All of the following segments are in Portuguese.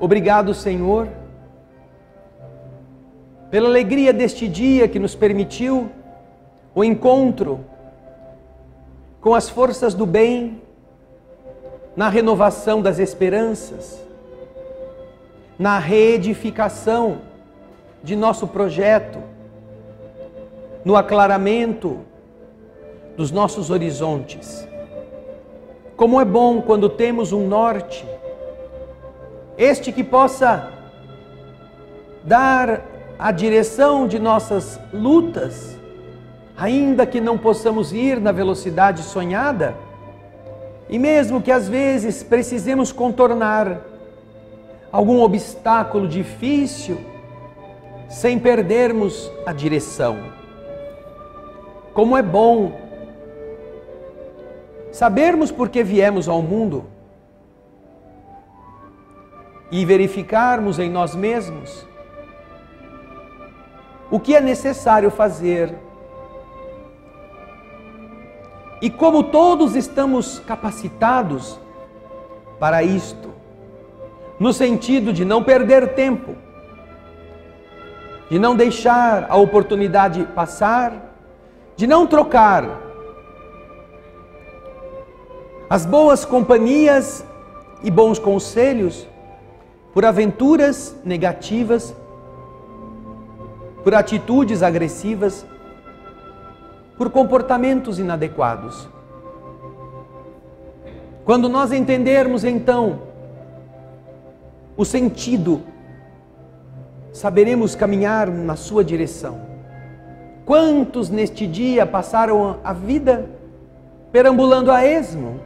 Obrigado, Senhor, pela alegria deste dia que nos permitiu o encontro com as forças do bem, na renovação das esperanças, na reedificação de nosso projeto, no aclaramento dos nossos horizontes. Como é bom quando temos um norte, este que possa dar a direção de nossas lutas, ainda que não possamos ir na velocidade sonhada, e mesmo que às vezes precisemos contornar algum obstáculo difícil, sem perdermos a direção. Como é bom sabermos por que viemos ao mundo e verificarmos em nós mesmos o que é necessário fazer. E como todos estamos capacitados para isto, no sentido de não perder tempo, de não deixar a oportunidade passar, de não trocar as boas companhias e bons conselhos por aventuras negativas, por atitudes agressivas, por comportamentos inadequados. Quando nós entendermos então o sentido, saberemos caminhar na sua direção. Quantos neste dia passaram a vida perambulando a esmo?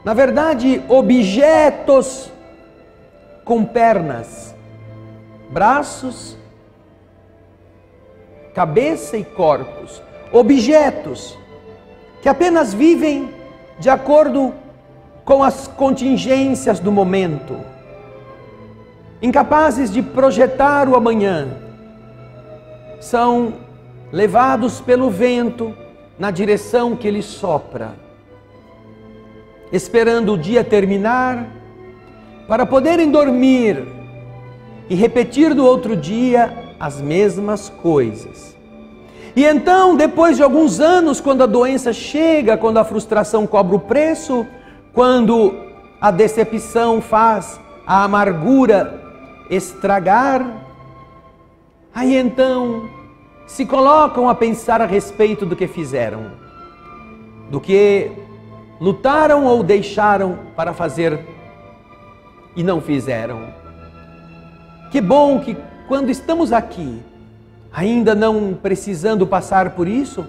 Na verdade, objetos com pernas, braços, cabeça e corpos. Objetos que apenas vivem de acordo com as contingências do momento, incapazes de projetar o amanhã, são levados pelo vento na direção que ele sopra, esperando o dia terminar para poderem dormir e repetir no outro dia as mesmas coisas. E então, depois de alguns anos, quando a doença chega, quando a frustração cobra o preço, quando a decepção faz a amargura estragar, aí então se colocam a pensar a respeito do que fizeram, do que lutaram ou deixaram para fazer e não fizeram. Que bom que quando estamos aqui, ainda não precisando passar por isso,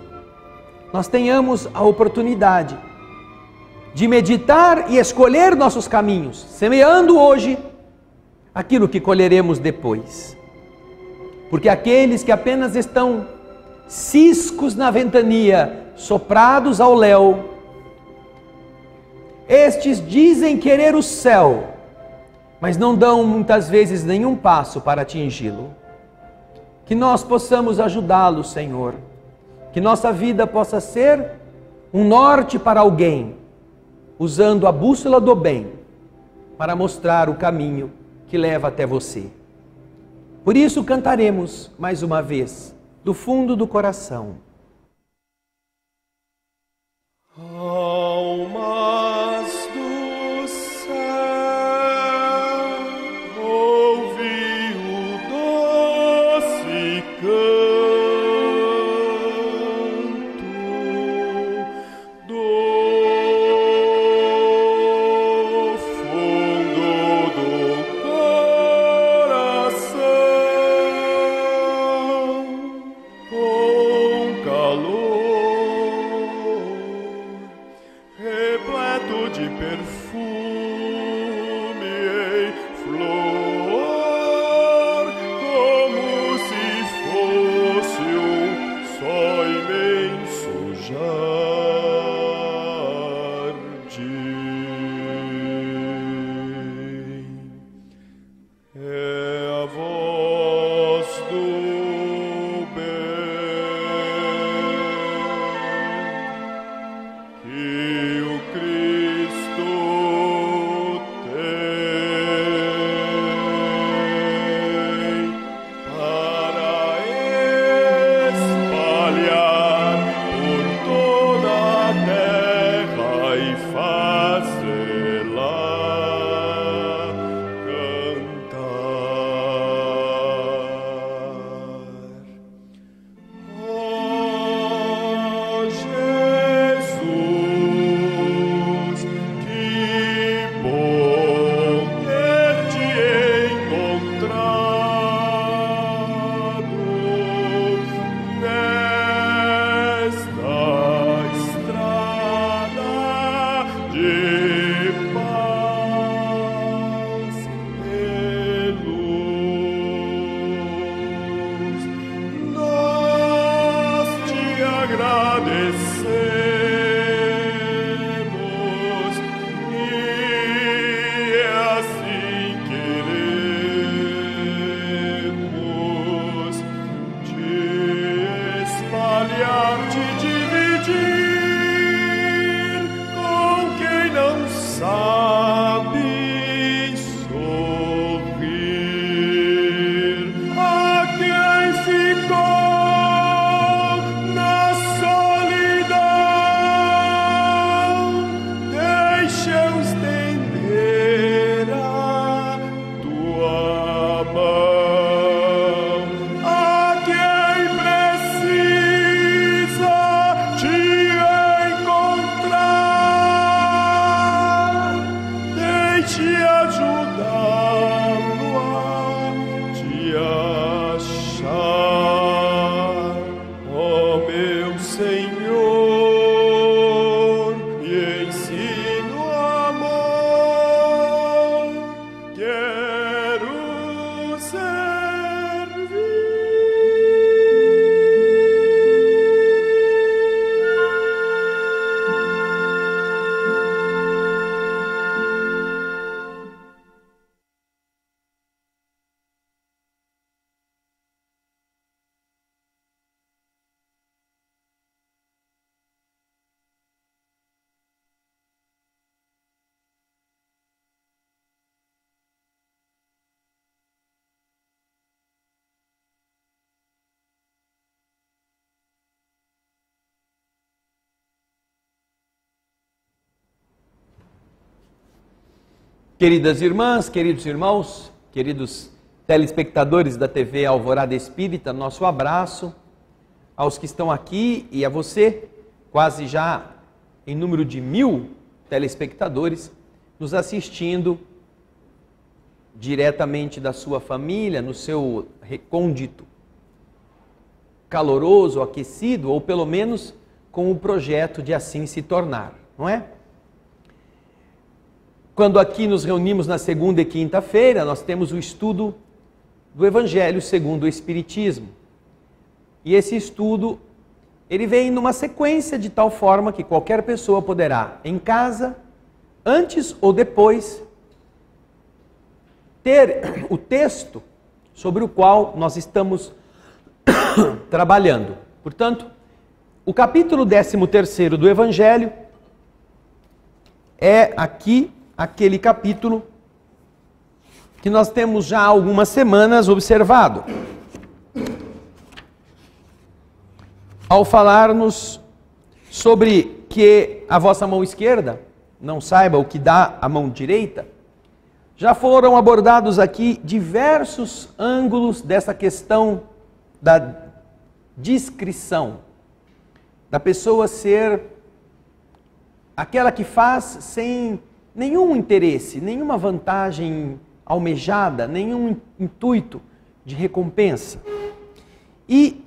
nós tenhamos a oportunidade de meditar e escolher nossos caminhos, semeando hoje aquilo que colheremos depois. Porque aqueles que apenas estão ciscos na ventania, soprados ao léu, estes dizem querer o céu, mas não dão muitas vezes nenhum passo para atingi-lo. Que nós possamos ajudá-los, Senhor. Que nossa vida possa ser um norte para alguém, usando a bússola do bem para mostrar o caminho que leva até você. Por isso cantaremos mais uma vez, do fundo do coração. Almas do céu, ouvi o doce canto do fundo do coração, com calor repleto de perfume e flor, como se fosse um só imenso jardim. É a voz do bem que o Cristo assim queremos te espalhar, te dividir com quem não sabe sorrir. A quem ficou na solidão, deixa eu estender a tua mão. A quem precisa te encontrar, deixe ajudá-lo a te achar. Ó meu Senhor, me ensina o amor, quero servir. Queridas irmãs, queridos irmãos, queridos telespectadores da TV Alvorada Espírita, nosso abraço aos que estão aqui e a você, quase já em número de 1000 telespectadores, nos assistindo diretamente da sua família, no seu recôndito caloroso, aquecido, ou pelo menos com o projeto de assim se tornar, não é? Quando aqui nos reunimos na segunda e quinta-feira, nós temos o estudo do Evangelho segundo o Espiritismo. E esse estudo, ele vem numa sequência de tal forma que qualquer pessoa poderá, em casa, antes ou depois, ter o texto sobre o qual nós estamos trabalhando. Portanto, o capítulo 13º do Evangelho é aqui aquele capítulo que nós temos já há algumas semanas observado. Ao falar-nos sobre que a vossa mão esquerda não saiba o que dá a mão direita, já foram abordados aqui diversos ângulos dessa questão da discrição, da pessoa ser aquela que faz sem nenhum interesse, nenhuma vantagem almejada, nenhum intuito de recompensa. E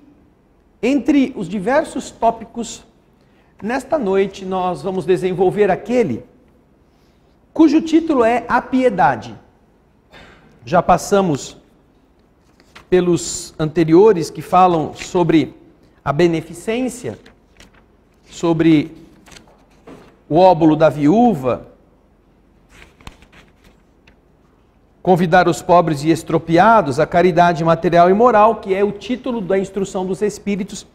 entre os diversos tópicos, nesta noite nós vamos desenvolver aquele cujo título é A Piedade. Já passamos pelos anteriores que falam sobre a beneficência, sobre o óbolo da viúva, convidar os pobres e extropiados, a caridade material e moral, que é o título da instrução dos Espíritos,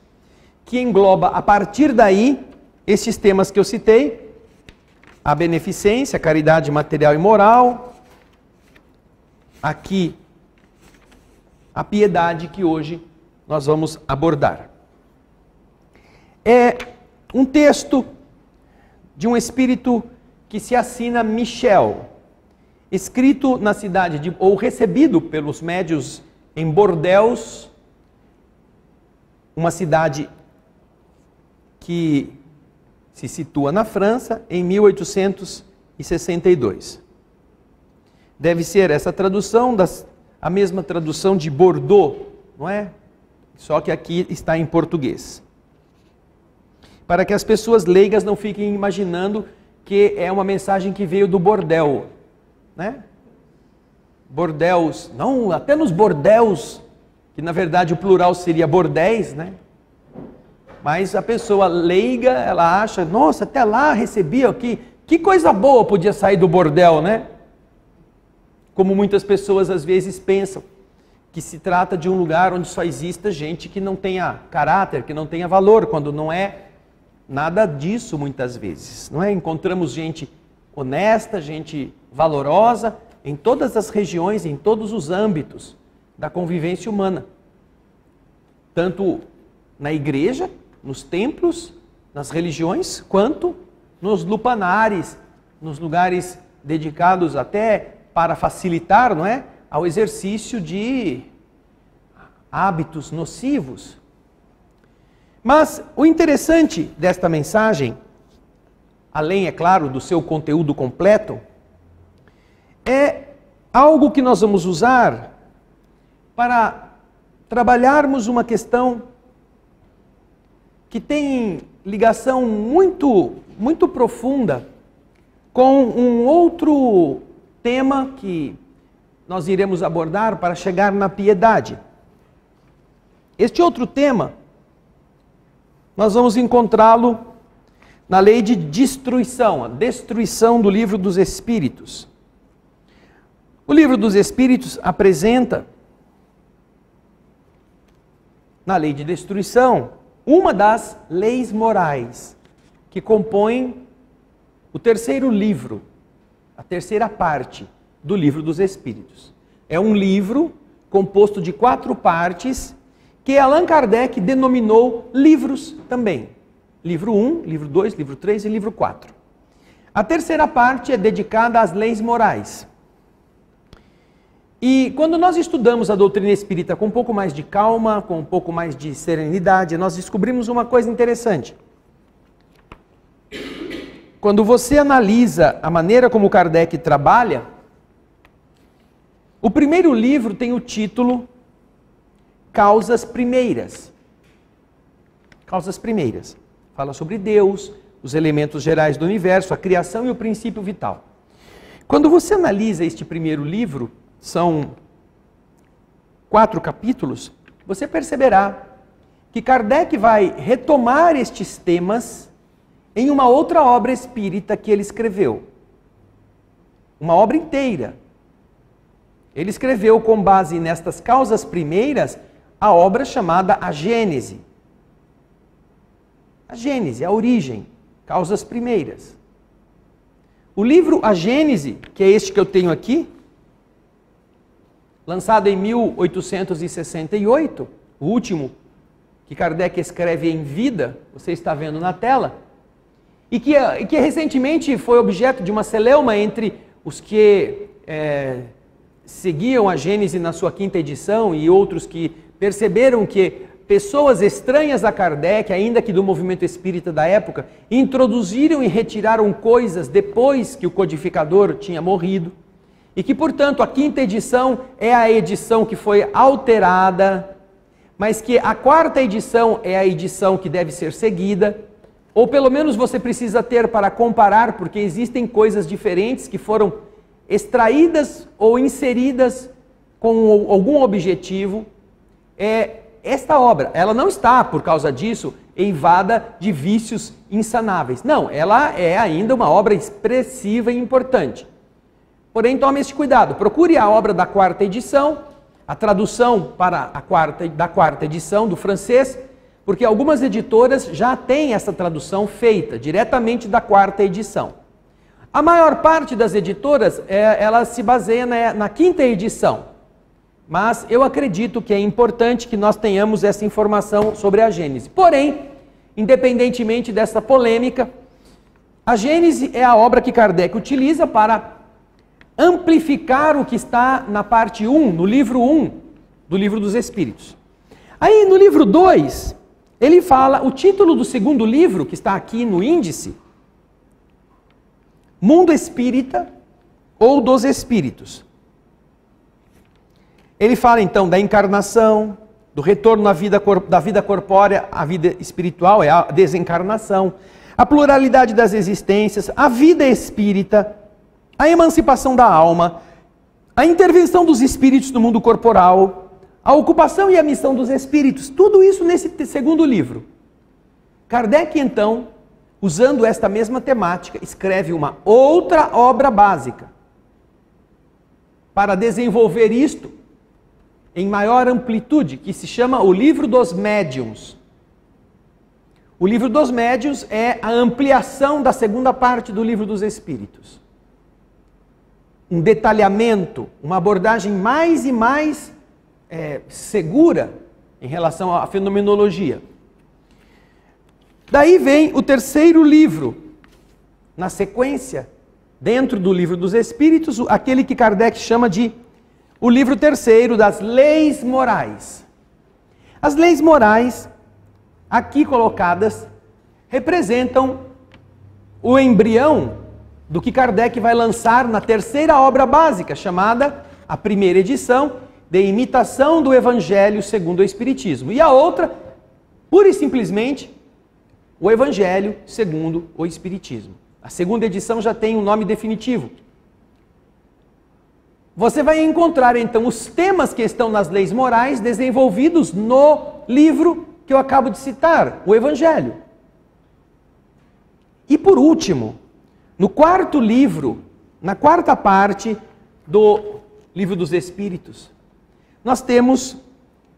que engloba, a partir daí, esses temas que eu citei, a beneficência, a caridade material e moral, aqui, a piedade que hoje nós vamos abordar. É um texto de um espírito que se assina Michel, escrito na cidade de, ou recebido pelos médios em Bordeaux, uma cidade que se situa na França, em 1862. Deve ser essa tradução, a mesma tradução de Bordeaux, não é? Só que aqui está em português. Para que as pessoas leigas não fiquem imaginando que é uma mensagem que veio do bordel, né? Bordéus, não, até nos bordéus, que na verdade o plural seria bordéis, né? Mas a pessoa leiga, ela acha, nossa, até lá recebi aqui, que coisa boa podia sair do bordel, né? Como muitas pessoas às vezes pensam, que se trata de um lugar onde só exista gente que não tenha caráter, que não tenha valor, quando não é nada disso muitas vezes, não é? Encontramos gente honesta, gente valorosa, em todas as regiões, em todos os âmbitos da convivência humana. Tanto na igreja, nos templos, nas religiões, quanto nos lupanares, nos lugares dedicados até para facilitar, não é, ao exercício de hábitos nocivos. Mas o interessante desta mensagem, além, é claro, do seu conteúdo completo, é algo que nós vamos usar para trabalharmos uma questão que tem ligação muito profunda com um outro tema que nós iremos abordar para chegar na piedade. Este outro tema, nós vamos encontrá-lo na lei de destruição, a destruição do livro dos Espíritos. O livro dos Espíritos apresenta, na lei de destruição, uma das leis morais que compõem o terceiro livro, a terceira parte do livro dos Espíritos. É um livro composto de 4 partes que Allan Kardec denominou livros também. Livro 1, livro 2, livro 3 e livro 4. A terceira parte é dedicada às leis morais. E quando nós estudamos a doutrina espírita com um pouco mais de calma, com um pouco mais de serenidade, nós descobrimos uma coisa interessante. Quando você analisa a maneira como Kardec trabalha, o primeiro livro tem o título Causas Primeiras. Causas Primeiras. Fala sobre Deus, os elementos gerais do universo, a criação e o princípio vital. Quando você analisa este primeiro livro, são 4 capítulos, você perceberá que Kardec vai retomar estes temas em uma outra obra espírita que ele escreveu. Uma obra inteira. Ele escreveu com base nestas causas primeiras a obra chamada A Gênese. A Gênese, a origem, causas primeiras. O livro A Gênese, que é este que eu tenho aqui, lançado em 1868, o último que Kardec escreve em vida, você está vendo na tela, e que recentemente foi objeto de uma celeuma entre os que seguiam a Gênese na sua 5ª edição e outros que perceberam que pessoas estranhas a Kardec, ainda que do movimento espírita da época, introduziram e retiraram coisas depois que o codificador tinha morrido, e que, portanto, a 5ª edição é a edição que foi alterada, mas que a 4ª edição é a edição que deve ser seguida, ou pelo menos você precisa ter para comparar, porque existem coisas diferentes que foram extraídas ou inseridas com algum objetivo. Esta obra, ela não está, por causa disso, eivada de vícios insanáveis. Não, ela é ainda uma obra expressiva e importante. Porém, tome esse cuidado, procure a obra da 4ª edição, a tradução da 4ª edição do francês, porque algumas editoras já têm essa tradução feita, diretamente da 4ª edição. A maior parte das editoras, ela se baseia na 5ª edição, mas eu acredito que é importante que nós tenhamos essa informação sobre a Gênese. Porém, independentemente dessa polêmica, a Gênese é a obra que Kardec utiliza para amplificar o que está na parte 1, no livro 1 do Livro dos Espíritos. Aí no livro 2, ele fala, o título do segundo livro, que está aqui no índice, Mundo Espírita ou dos Espíritos. Ele fala então da encarnação, do retorno da vida corpórea à vida espiritual, é a desencarnação, a pluralidade das existências, a vida espírita, a emancipação da alma, a intervenção dos espíritos no mundo corporal, a ocupação e a missão dos espíritos, tudo isso nesse segundo livro. Kardec, então, usando esta mesma temática, escreve uma outra obra básica para desenvolver isto em maior amplitude, que se chama o Livro dos Médiuns. O Livro dos Médiuns é a ampliação da segunda parte do Livro dos Espíritos. Um detalhamento, uma abordagem mais e mais segura em relação à fenomenologia. Daí vem o terceiro livro, na sequência, dentro do Livro dos Espíritos, aquele que Kardec chama de o livro terceiro das leis morais. As leis morais, aqui colocadas, representam o embrião do que Kardec vai lançar na terceira obra básica, chamada a primeira edição, de Imitação do Evangelho segundo o Espiritismo. E a outra, pura e simplesmente, o Evangelho segundo o Espiritismo. A segunda edição já tem um nome definitivo. Você vai encontrar, então, os temas que estão nas leis morais desenvolvidos no livro que eu acabo de citar, o Evangelho. E por último, no quarto livro, na quarta parte do Livro dos Espíritos, nós temos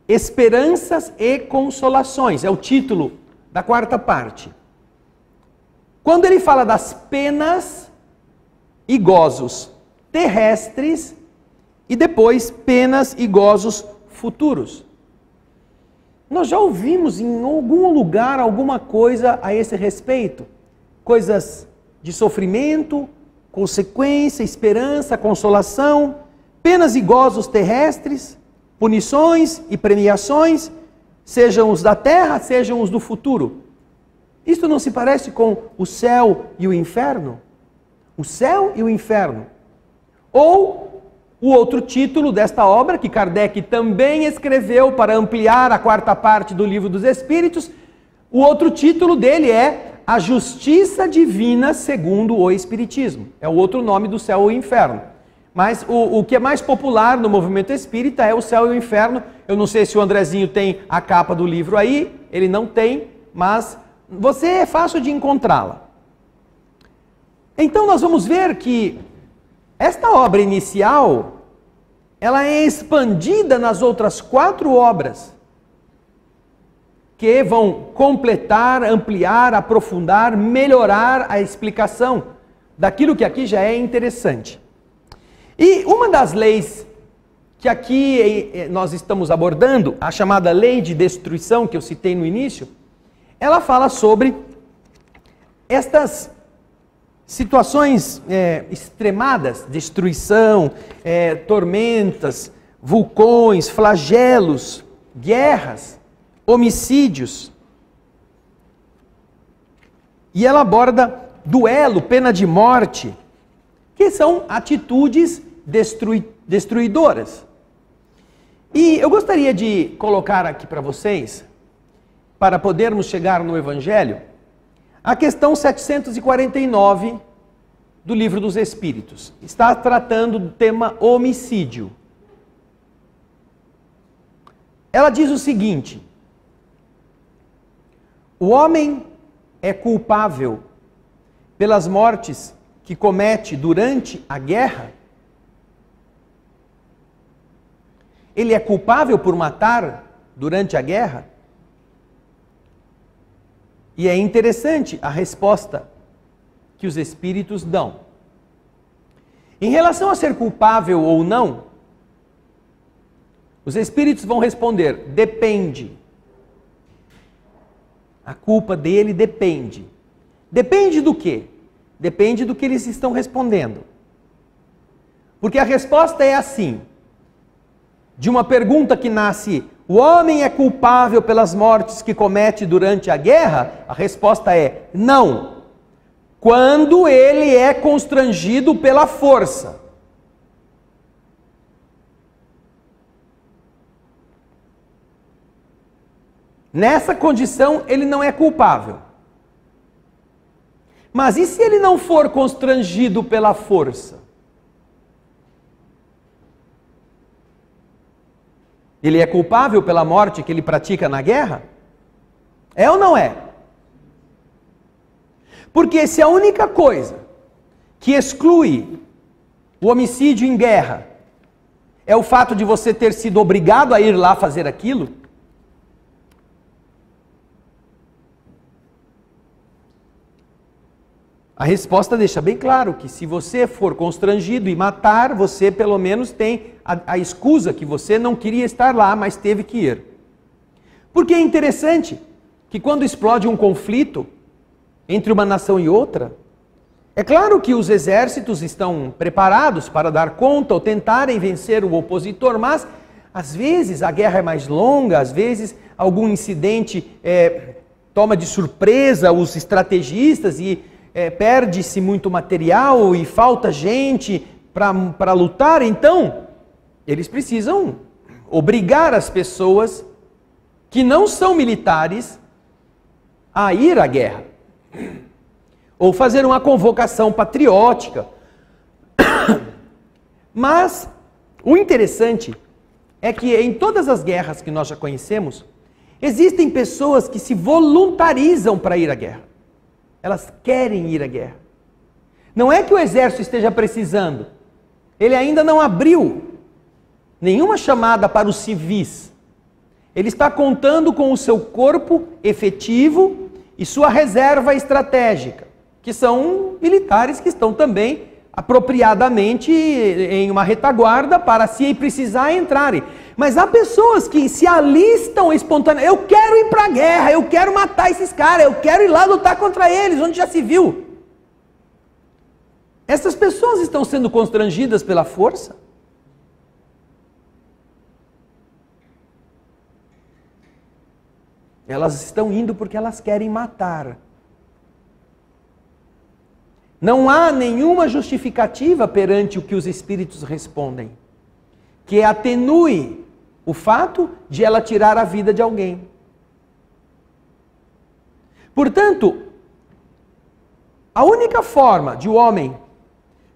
Esperanças e Consolações, é o título da quarta parte. Quando ele fala das penas e gozos terrestres e depois penas e gozos futuros. Nós já ouvimos em algum lugar alguma coisa a esse respeito. Coisas de sofrimento, consequência, esperança, consolação, penas e gozos terrestres, punições e premiações, sejam os da terra, sejam os do futuro. Isto não se parece com o céu e o inferno? O céu e o inferno. Ou o outro título desta obra, que Kardec também escreveu para ampliar a quarta parte do Livro dos Espíritos, o outro título dele é A Justiça Divina segundo o Espiritismo. É o outro nome do céu e o inferno. Mas o que é mais popular no movimento espírita é o céu e o inferno. Eu não sei se o Andrezinho tem a capa do livro aí, ele não tem, mas você é fácil de encontrá-la. Então nós vamos ver que esta obra inicial, ela é expandida nas outras 4 obras, que vão completar, ampliar, aprofundar, melhorar a explicação daquilo que aqui já é interessante. E uma das leis que aqui nós estamos abordando, a chamada lei de destruição que eu citei no início, ela fala sobre estas situações extremadas, destruição, tormentas, vulcões, flagelos, guerras, homicídios. E ela aborda duelo, pena de morte, que são atitudes destruidoras. E eu gostaria de colocar aqui para vocês, para podermos chegar no Evangelho, a questão 749 do Livro dos Espíritos. Está tratando do tema homicídio. Ela diz o seguinte: o homem é culpável pelas mortes que comete durante a guerra? Ele é culpável por matar durante a guerra? E é interessante a resposta que os espíritos dão. Em relação a ser culpável ou não, os espíritos vão responder: depende. A culpa dele depende. Depende do quê? Depende do que eles estão respondendo. Porque a resposta é assim: de uma pergunta que nasce, o homem é culpável pelas mortes que comete durante a guerra? A resposta é não. Quando ele é constrangido pela força. Nessa condição, ele não é culpável. Mas e se ele não for constrangido pela força? Ele é culpável pela morte que ele pratica na guerra? É ou não é? Porque se a única coisa que exclui o homicídio em guerra é o fato de você ter sido obrigado a ir lá fazer aquilo, a resposta deixa bem claro que se você for constrangido e matar, você pelo menos tem a escusa que você não queria estar lá, mas teve que ir. Porque é interessante que quando explode um conflito entre uma nação e outra, é claro que os exércitos estão preparados para dar conta ou tentarem vencer o opositor, mas às vezes a guerra é mais longa, às vezes algum incidente toma de surpresa os estrategistas e perde-se muito material e falta gente para lutar. Então, eles precisam obrigar as pessoas que não são militares a ir à guerra. Ou fazer uma convocação patriótica. Mas o interessante é que em todas as guerras que nós já conhecemos, existem pessoas que se voluntarizam para ir à guerra. Elas querem ir à guerra. Não é que o exército esteja precisando. Ele ainda não abriu nenhuma chamada para os civis. Ele está contando com o seu corpo efetivo e sua reserva estratégica, que são militares que estão também apropriadamente em uma retaguarda para, se precisar, entrarem. Mas há pessoas que se alistam espontaneamente. Eu quero ir para a guerra, eu quero matar esses caras, eu quero ir lá lutar contra eles, onde já se viu. Essas pessoas estão sendo constrangidas pela força? Elas estão indo porque elas querem matar. Não há nenhuma justificativa perante o que os espíritos respondem, que atenue o fato de ela tirar a vida de alguém. Portanto, a única forma de o homem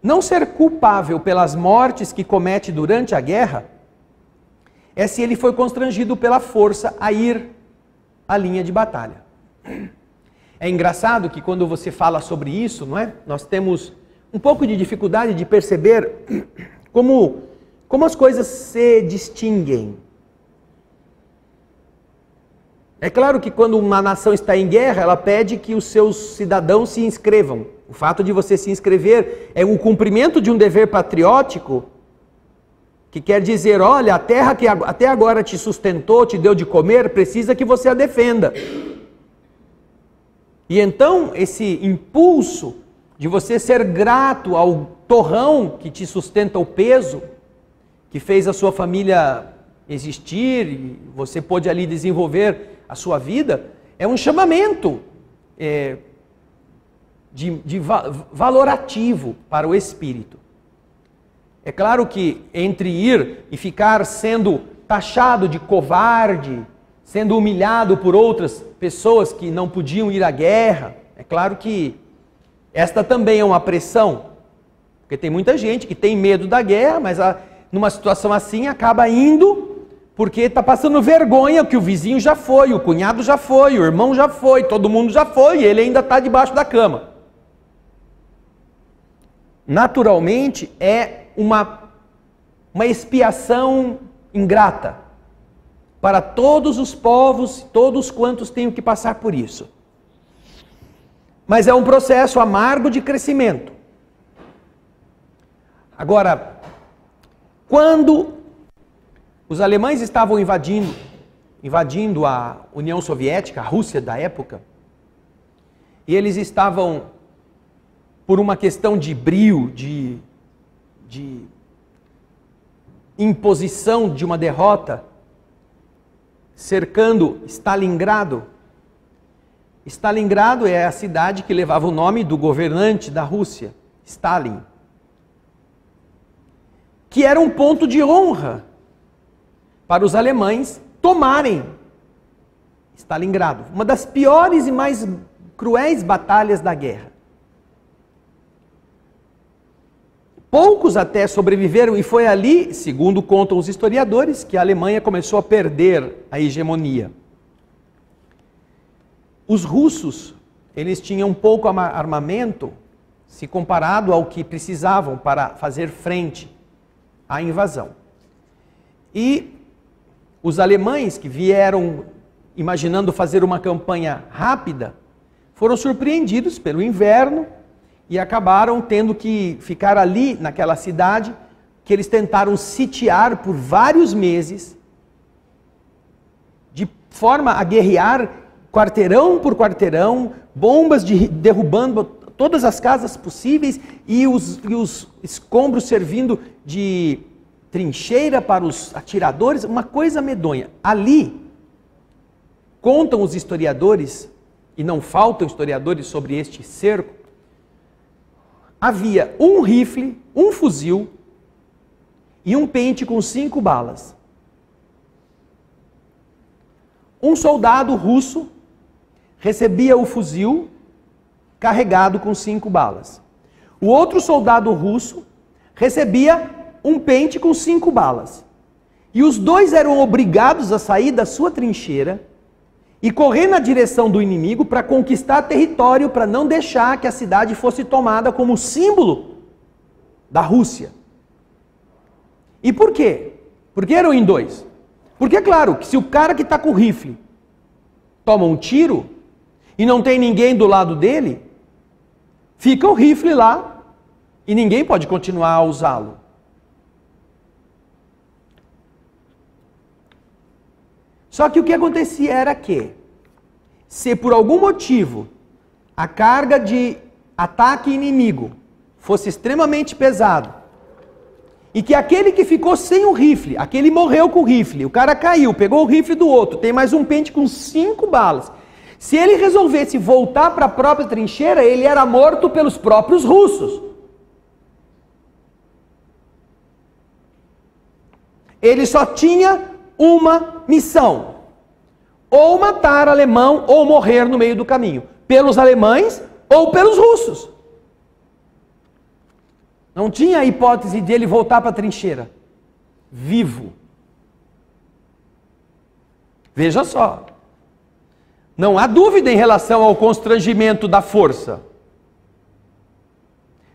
não ser culpável pelas mortes que comete durante a guerra é se ele foi constrangido pela força a ir à linha de batalha. É engraçado que quando você fala sobre isso, não é? Nós temos um pouco de dificuldade de perceber como as coisas se distinguem. É claro que quando uma nação está em guerra, ela pede que os seus cidadãos se inscrevam. O fato de você se inscrever é o cumprimento de um dever patriótico, que quer dizer, olha, a terra que até agora te sustentou, te deu de comer, precisa que você a defenda. E então, esse impulso de você ser grato ao torrão que te sustenta o peso, que fez a sua família existir, e você pôde ali desenvolver a sua vida, é um chamamento valorativo para o espírito. É claro que entre ir e ficar sendo taxado de covarde, sendo humilhado por outras pessoas que não podiam ir à guerra, é claro que esta também é uma pressão, porque tem muita gente que tem medo da guerra, mas numa situação assim acaba indo porque está passando vergonha, que o vizinho já foi, o cunhado já foi, o irmão já foi, todo mundo já foi e ele ainda está debaixo da cama. Naturalmente é uma expiação ingrata para todos os povos, todos quantos tenham que passar por isso. Mas é um processo amargo de crescimento. Agora, quando os alemães estavam invadindo a União Soviética, a Rússia da época, e eles estavam, por uma questão de brio, de imposição de uma derrota, cercando Stalingrado. Stalingrado é a cidade que levava o nome do governante da Rússia, Stalin, que era um ponto de honra para os alemães tomarem Stalingrado, uma das piores e mais cruéis batalhas da guerra. Poucos até sobreviveram e foi ali, segundo contam os historiadores, que a Alemanha começou a perder a hegemonia. Os russos eles tinham pouco armamento se comparado ao que precisavam para fazer frente à invasão. E os alemães que vieram imaginando fazer uma campanha rápida, foram surpreendidos pelo inverno e acabaram tendo que ficar ali naquela cidade que eles tentaram sitiar por vários meses, de forma a guerrear quarteirão por quarteirão, bombas derrubando todas as casas possíveis e os escombros servindo de trincheira para os atiradores, uma coisa medonha. Ali, contam os historiadores, e não faltam historiadores sobre este cerco, havia um rifle, um fuzil e um pente com 5 balas. Um soldado russo recebia o fuzil carregado com 5 balas. O outro soldado russo recebia um pente com 5 balas. E os dois eram obrigados a sair da sua trincheira e correr na direção do inimigo para conquistar território, para não deixar que a cidade fosse tomada como símbolo da Rússia. E por quê? Porque eram em dois. Porque é claro que se o cara que está com o rifle toma um tiro e não tem ninguém do lado dele, fica o rifle lá e ninguém pode continuar a usá-lo. Só que o que acontecia era que, se por algum motivo a carga de ataque inimigo fosse extremamente pesado, e que aquele que ficou sem o rifle, aquele morreu com o rifle, o cara caiu, pegou o rifle do outro, tem mais um pente com 5 balas. Se ele resolvesse voltar para a própria trincheira, ele era morto pelos próprios russos. Ele só tinha uma missão: ou matar alemão ou morrer no meio do caminho, pelos alemães ou pelos russos. Não tinha a hipótese de ele voltar para a trincheira vivo. Veja só, não há dúvida em relação ao constrangimento da força.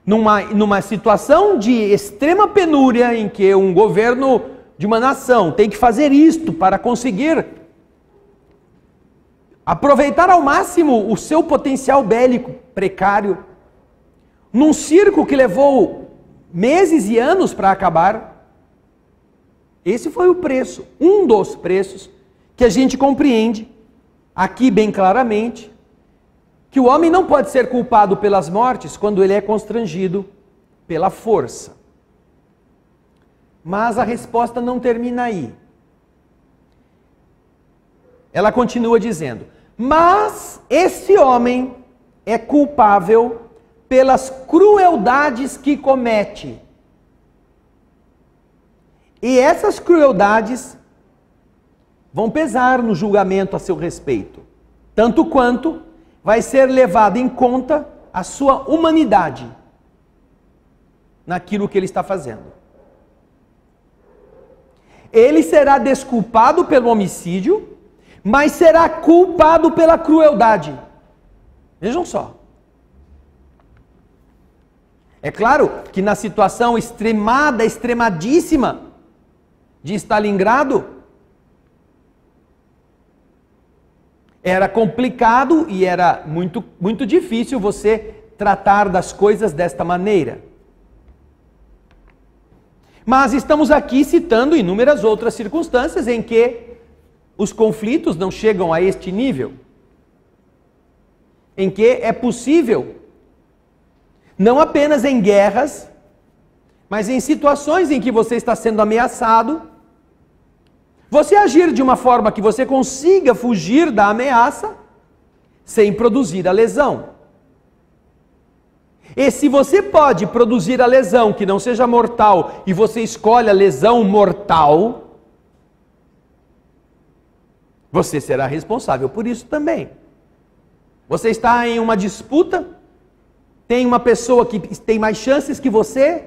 Numa situação de extrema penúria, em que um governo de uma nação tem que fazer isto para conseguir aproveitar ao máximo o seu potencial bélico precário, num circo que levou meses e anos para acabar, esse foi o preço, um dos preços que a gente compreende aqui bem claramente, que o homem não pode ser culpado pelas mortes quando ele é constrangido pela força. Mas a resposta não termina aí. Ela continua dizendo: mas esse homem é culpável pelas crueldades que comete. E essas crueldades vão pesar no julgamento a seu respeito, tanto quanto vai ser levado em conta a sua humanidade naquilo que ele está fazendo. Ele será desculpado pelo homicídio, mas será culpado pela crueldade. Vejam só. É claro que na situação extremadíssima de Stalingrado, era complicado e era muito difícil você tratar das coisas desta maneira. Mas estamos aqui citando inúmeras outras circunstâncias em que os conflitos não chegam a este nível, em que é possível, não apenas em guerras, mas em situações em que você está sendo ameaçado, você agir de uma forma que você consiga fugir da ameaça sem produzir a lesão. E se você pode produzir a lesão que não seja mortal e você escolhe a lesão mortal, você será responsável por isso também. Você está em uma disputa, tem uma pessoa que tem mais chances que você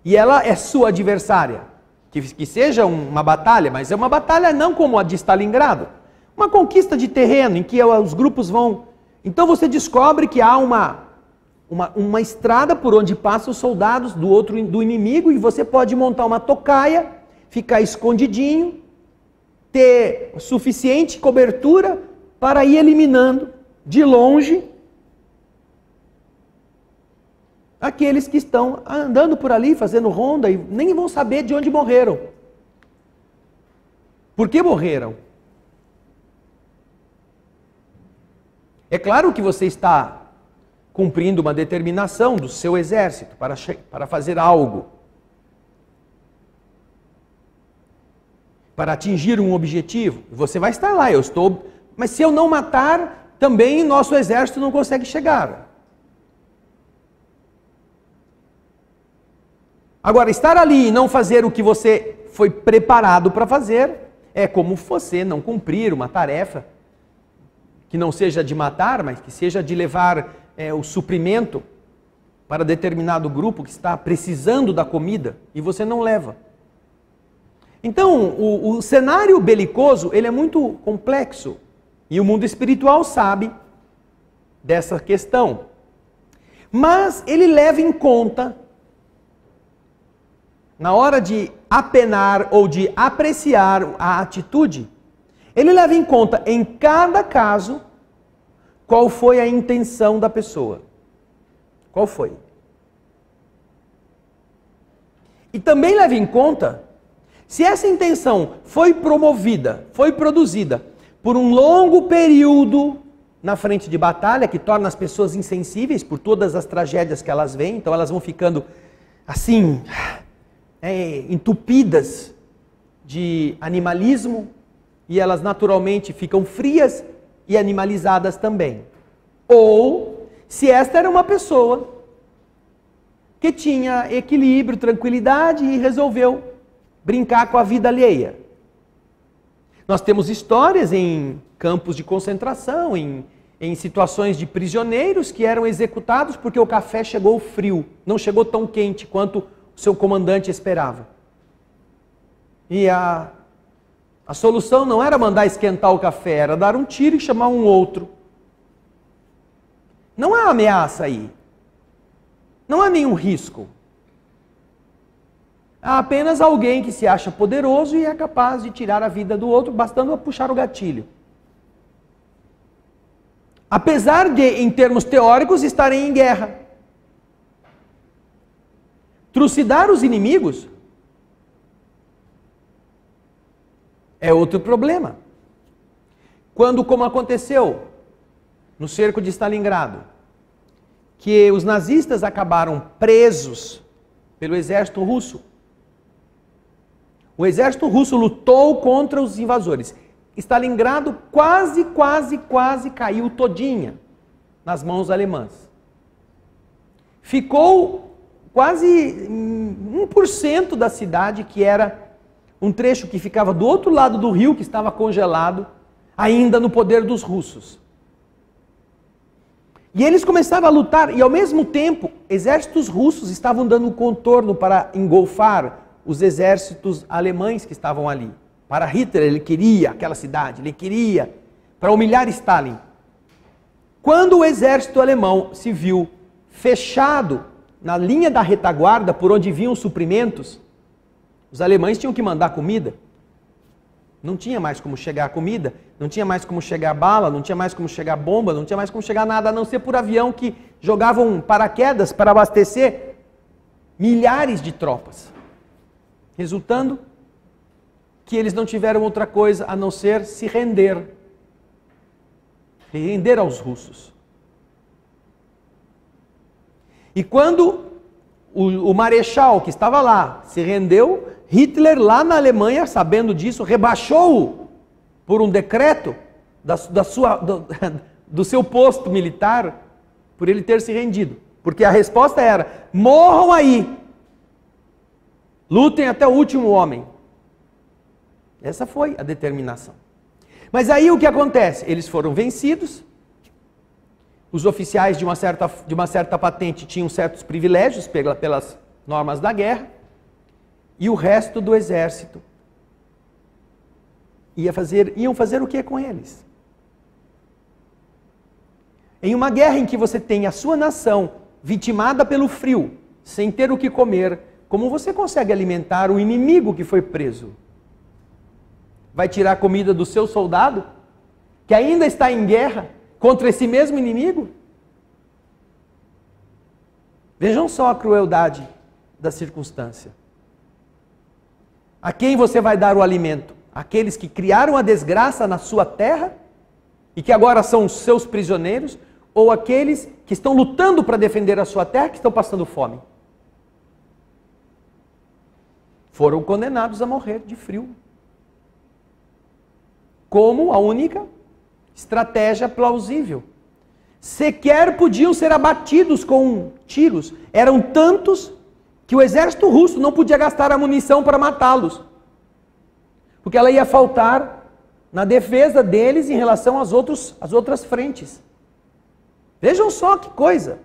e ela é sua adversária. Que seja uma batalha, mas é uma batalha não como a de Stalingrado. Uma conquista de terreno em que os grupos vão Então você descobre que há uma estrada por onde passam os soldados do inimigo, e você pode montar uma tocaia, ficar escondidinho, ter suficiente cobertura para ir eliminando de longe aqueles que estão andando por ali, fazendo ronda, e nem vão saber de onde morreram. Por que morreram? É claro que você está cumprindo uma determinação do seu exército para fazer algo, para atingir um objetivo. Você vai estar lá, mas se eu não matar, também nosso exército não consegue chegar. Agora, estar ali e não fazer o que você foi preparado para fazer, é como você não cumprir uma tarefa que não seja de matar, mas que seja de levar o suprimento para determinado grupo que está precisando da comida e você não leva. Então, o cenário belicoso, ele é muito complexo, e o mundo espiritual sabe dessa questão. Mas ele leva em conta, na hora de apenar ou de apreciar a atitude, ele leva em conta em cada caso qual foi a intenção da pessoa. Qual foi? E também leva em conta se essa intenção foi promovida, foi produzida por um longo período na frente de batalha, que torna as pessoas insensíveis por todas as tragédias que elas veem, então elas vão ficando assim, entupidas de animalismo, e elas naturalmente ficam frias e animalizadas também. Ou se esta era uma pessoa que tinha equilíbrio, tranquilidade e resolveu brincar com a vida alheia. Nós temos histórias em campos de concentração, em situações de prisioneiros que eram executados porque o café chegou frio, não chegou tão quente quanto o seu comandante esperava. E a solução não era mandar esquentar o café, era dar um tiro e chamar um outro. Não há ameaça aí. Não há nenhum risco. Há apenas alguém que se acha poderoso e é capaz de tirar a vida do outro, bastando puxar o gatilho. Apesar de, em termos teóricos, estarem em guerra. Trucidar os inimigos é outro problema. Quando, como aconteceu no cerco de Stalingrado, que os nazistas acabaram presos pelo exército russo. O exército russo lutou contra os invasores. Stalingrado quase caiu todinha nas mãos alemãs. Ficou quase 1% da cidade, que era um trecho que ficava do outro lado do rio, que estava congelado, ainda no poder dos russos. E eles começaram a lutar, e ao mesmo tempo, exércitos russos estavam dando um contorno para engolfar os exércitos alemães que estavam ali. Para Hitler, ele queria aquela cidade, ele queria, para humilhar Stalin. Quando o exército alemão se viu fechado na linha da retaguarda, por onde vinham os suprimentos, os alemães tinham que mandar comida. Não tinha mais como chegar comida, não tinha mais como chegar bala, não tinha mais como chegar bomba, não tinha mais como chegar nada, a não ser por avião que jogavam paraquedas para abastecer milhares de tropas. Resultando que eles não tiveram outra coisa a não ser se render. Se render aos russos. E quando o marechal que estava lá se rendeu, Hitler, lá na Alemanha, sabendo disso, rebaixou-o por um decreto do seu posto militar, por ele ter se rendido. Porque a resposta era: morram aí, lutem até o último homem. Essa foi a determinação. Mas aí o que acontece? Eles foram vencidos, os oficiais de uma certa patente tinham certos privilégios pelas normas da guerra, e o resto do exército iam fazer o que com eles? Em uma guerra em que você tem a sua nação vitimada pelo frio, sem ter o que comer, como você consegue alimentar o inimigo que foi preso? Vai tirar a comida do seu soldado, que ainda está em guerra contra esse mesmo inimigo? Vejam só a crueldade da circunstância. A quem você vai dar o alimento? Aqueles que criaram a desgraça na sua terra e que agora são os seus prisioneiros? Ou aqueles que estão lutando para defender a sua terra, que estão passando fome? Foram condenados a morrer de frio. Como a única estratégia plausível. Sequer podiam ser abatidos com tiros. Eram tantos que o exército russo não podia gastar a munição para matá-los. Porque ela ia faltar na defesa deles em relação às outras frentes. Vejam só que coisa.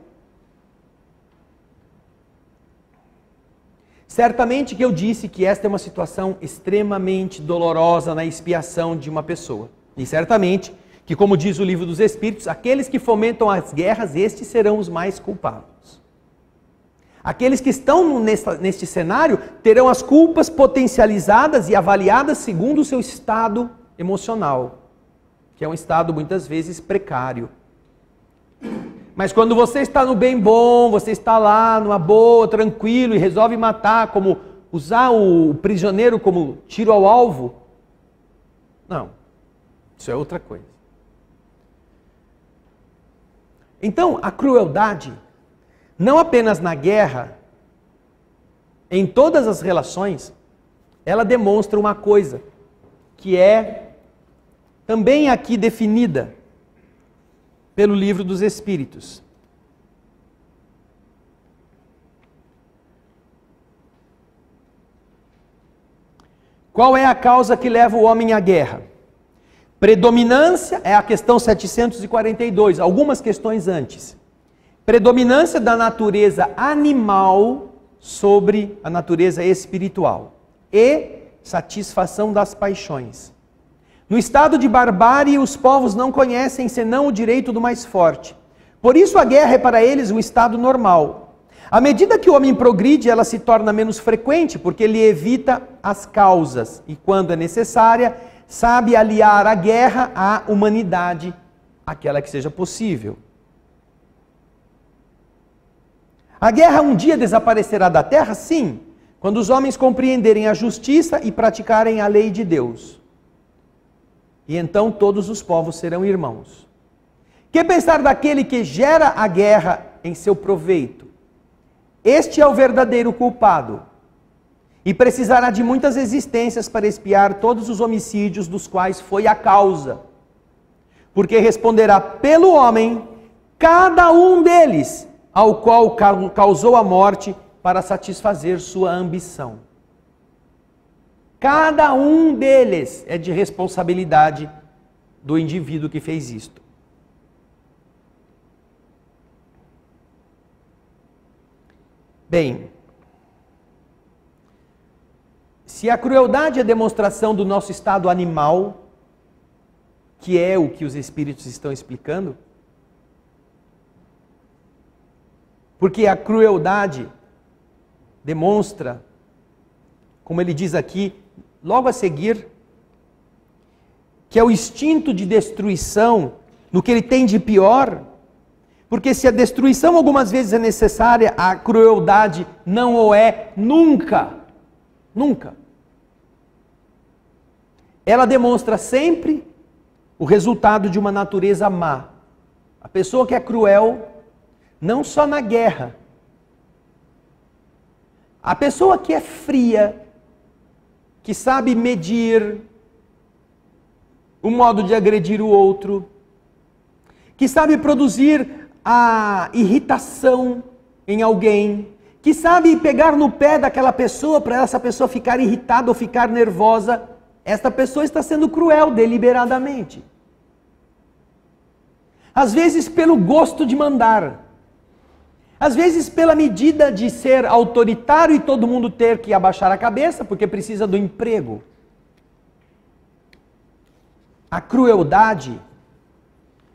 Certamente que eu disse que esta é uma situação extremamente dolorosa na expiação de uma pessoa. E certamente que, como diz o livro dos Espíritos, aqueles que fomentam as guerras, estes serão os mais culpados. Aqueles que estão neste cenário terão as culpas potencializadas e avaliadas segundo o seu estado emocional, que é um estado muitas vezes precário. Mas quando você está no bem bom, você está lá numa boa, tranquilo e resolve matar, como usar o prisioneiro como tiro ao alvo, não, isso é outra coisa. Então, a crueldade, não apenas na guerra, em todas as relações, ela demonstra uma coisa, que é também aqui definida pelo livro dos Espíritos. Qual é a causa que leva o homem à guerra? Predominância, é a questão 742, algumas questões antes. Predominância da natureza animal sobre a natureza espiritual e satisfação das paixões. No estado de barbárie, os povos não conhecem senão o direito do mais forte. Por isso a guerra é para eles um estado normal. À medida que o homem progride, ela se torna menos frequente, porque ele evita as causas e, quando é necessária, sabe aliar a guerra à humanidade, aquela que seja possível. A guerra um dia desaparecerá da terra? Sim, quando os homens compreenderem a justiça e praticarem a lei de Deus. E então todos os povos serão irmãos. Que pensar daquele que gera a guerra em seu proveito? Este é o verdadeiro culpado. E precisará de muitas existências para expiar todos os homicídios dos quais foi a causa. Porque responderá pelo homem, cada um deles, ao qual causou a morte para satisfazer sua ambição. Cada um deles é de responsabilidade do indivíduo que fez isto. Bem, se a crueldade é demonstração do nosso estado animal, que é o que os Espíritos estão explicando, porque a crueldade demonstra, como ele diz aqui, logo a seguir, que é o instinto de destruição, no que ele tem de pior, porque se a destruição algumas vezes é necessária, a crueldade não o é nunca. Nunca. Ela demonstra sempre o resultado de uma natureza má. A pessoa que é cruel, não só na guerra. A pessoa que é fria, que sabe medir o modo de agredir o outro, que sabe produzir a irritação em alguém, que sabe pegar no pé daquela pessoa para essa pessoa ficar irritada ou ficar nervosa, esta pessoa está sendo cruel deliberadamente. Às vezes pelo gosto de mandar, às vezes pela medida de ser autoritário e todo mundo ter que abaixar a cabeça porque precisa do emprego. A crueldade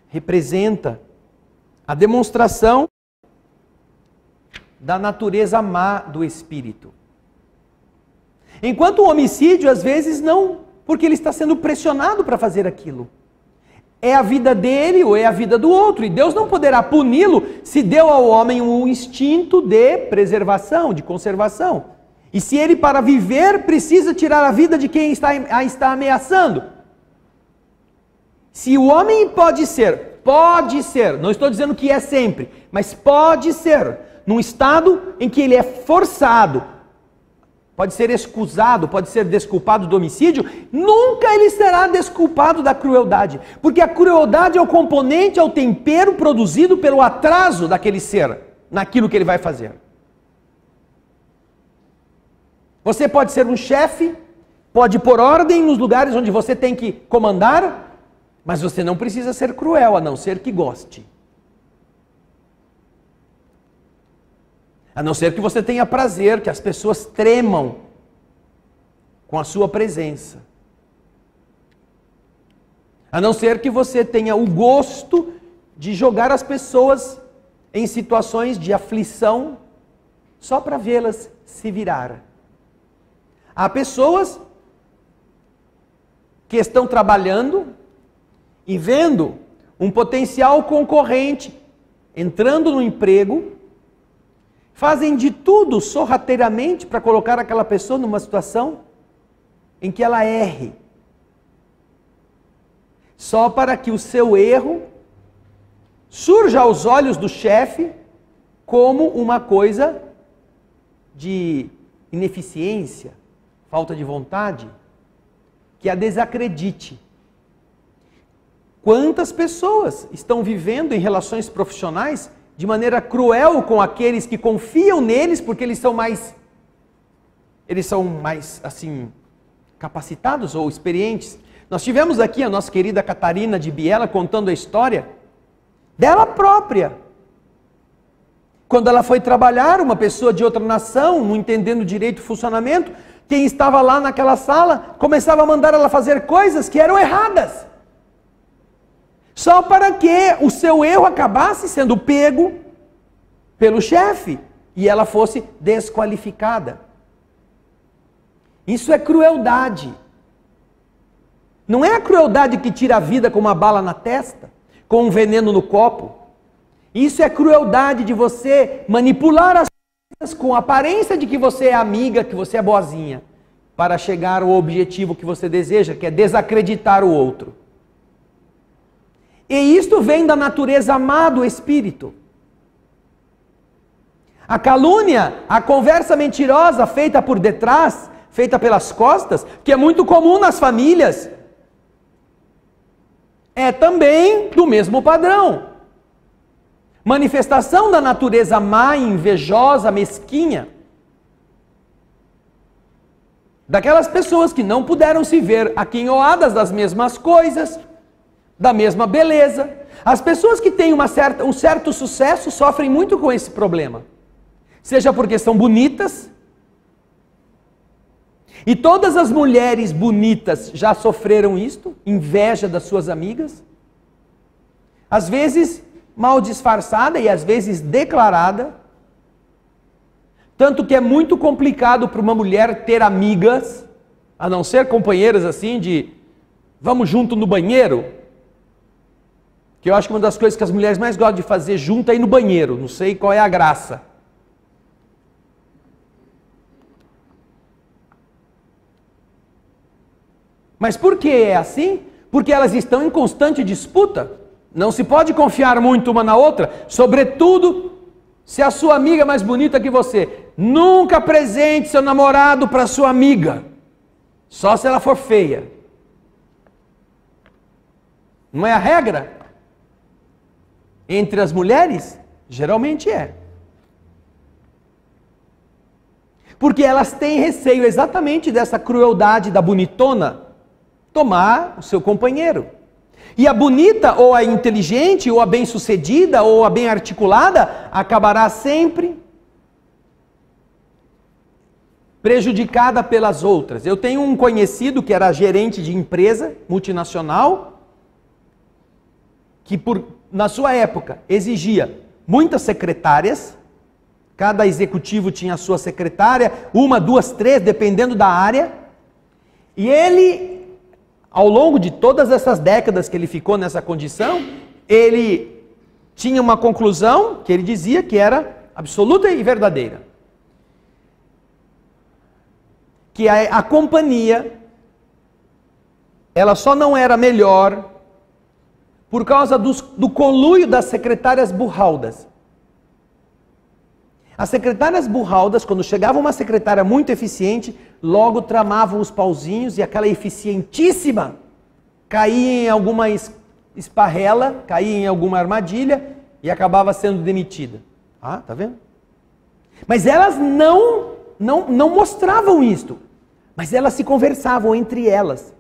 representa a demonstração da natureza má do espírito. Enquanto o homicídio, às vezes, não, porque ele está sendo pressionado para fazer aquilo. É a vida dele ou é a vida do outro, e Deus não poderá puni-lo se deu ao homem um instinto de preservação, de conservação. E se ele, para viver, precisa tirar a vida de quem a está ameaçando. Se o homem pode ser, não estou dizendo que é sempre, mas pode ser, num estado em que ele é forçado, pode ser excusado, pode ser desculpado do homicídio, nunca ele será desculpado da crueldade. Porque a crueldade é o componente, é o tempero produzido pelo atraso daquele ser, naquilo que ele vai fazer. Você pode ser um chefe, pode pôr ordem nos lugares onde você tem que comandar, mas você não precisa ser cruel, a não ser que goste. A não ser que você tenha prazer, que as pessoas tremam com a sua presença. A não ser que você tenha o gosto de jogar as pessoas em situações de aflição só para vê-las se virar. Há pessoas que estão trabalhando e vendo um potencial concorrente entrando no emprego, fazem de tudo sorrateiramente para colocar aquela pessoa numa situação em que ela erre. Só para que o seu erro surja aos olhos do chefe como uma coisa de ineficiência, falta de vontade, que a desacredite. Quantas pessoas estão vivendo em relações profissionais de maneira cruel com aqueles que confiam neles, porque eles são mais assim, capacitados ou experientes. Nós tivemos aqui a nossa querida Catarina de Biela contando a história dela própria. Quando ela foi trabalhar, uma pessoa de outra nação, não entendendo direito o funcionamento, quem estava lá naquela sala começava a mandar ela fazer coisas que eram erradas. Só para que o seu erro acabasse sendo pego pelo chefe e ela fosse desqualificada. Isso é crueldade. Não é a crueldade que tira a vida com uma bala na testa, com um veneno no copo. Isso é crueldade de você manipular as coisas com a aparência de que você é amiga, que você é boazinha, para chegar ao objetivo que você deseja, que é desacreditar o outro. E isto vem da natureza má do espírito. A calúnia, a conversa mentirosa feita por detrás, feita pelas costas, que é muito comum nas famílias, é também do mesmo padrão. Manifestação da natureza má, invejosa, mesquinha. Daquelas pessoas que não puderam se ver aquinhoadas das mesmas coisas, da mesma beleza. As pessoas que têm um certo sucesso sofrem muito com esse problema. Seja porque são bonitas, e todas as mulheres bonitas já sofreram isto, inveja das suas amigas, às vezes mal disfarçada e às vezes declarada, tanto que é muito complicado para uma mulher ter amigas, a não ser companheiras assim de vamos junto no banheiro, que eu acho que uma das coisas que as mulheres mais gostam de fazer junto é ir no banheiro, não sei qual é a graça. Mas por que é assim? Porque elas estão em constante disputa. Não se pode confiar muito uma na outra, sobretudo se a sua amiga é mais bonita que você. Nunca apresente seu namorado para sua amiga, só se ela for feia. Não é a regra? Entre as mulheres, geralmente é. Porque elas têm receio exatamente dessa crueldade da bonitona tomar o seu companheiro. E a bonita, ou a inteligente, ou a bem-sucedida, ou a bem articulada, acabará sempre prejudicada pelas outras. Eu tenho um conhecido que era gerente de empresa multinacional, que por na sua época, exigia muitas secretárias. Cada executivo tinha a sua secretária, 1, 2, 3, dependendo da área. E ele, ao longo de todas essas décadas que ele ficou nessa condição, ele tinha uma conclusão que ele dizia que era absoluta e verdadeira. Que a companhia, ela só não era melhor por causa do conluio das secretárias burraldas. As secretárias burraldas, quando chegava uma secretária muito eficiente, logo tramavam os pauzinhos e aquela eficientíssima caía em alguma esparrela, caía em alguma armadilha e acabava sendo demitida. Ah, tá vendo? Mas elas não mostravam isto, mas elas se conversavam entre elas.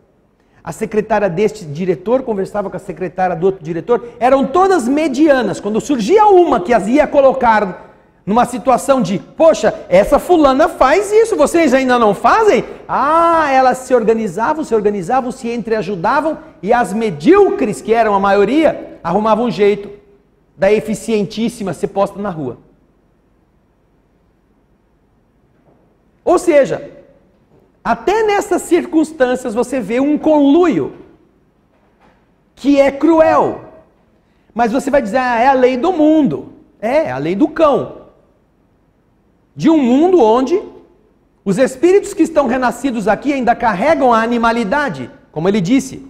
A secretária deste diretor conversava com a secretária do outro diretor, eram todas medianas. Quando surgia uma que as ia colocar numa situação de, poxa, essa fulana faz isso, vocês ainda não fazem? Ah, elas se organizavam, se entreajudavam, e as medíocres, que eram a maioria, arrumavam um jeito da eficientíssima ser posta na rua. Ou seja, até nessas circunstâncias você vê um conluio que é cruel. Mas você vai dizer, é a lei do mundo. É a lei do cão. De um mundo onde os espíritos que estão renascidos aqui ainda carregam a animalidade, como ele disse,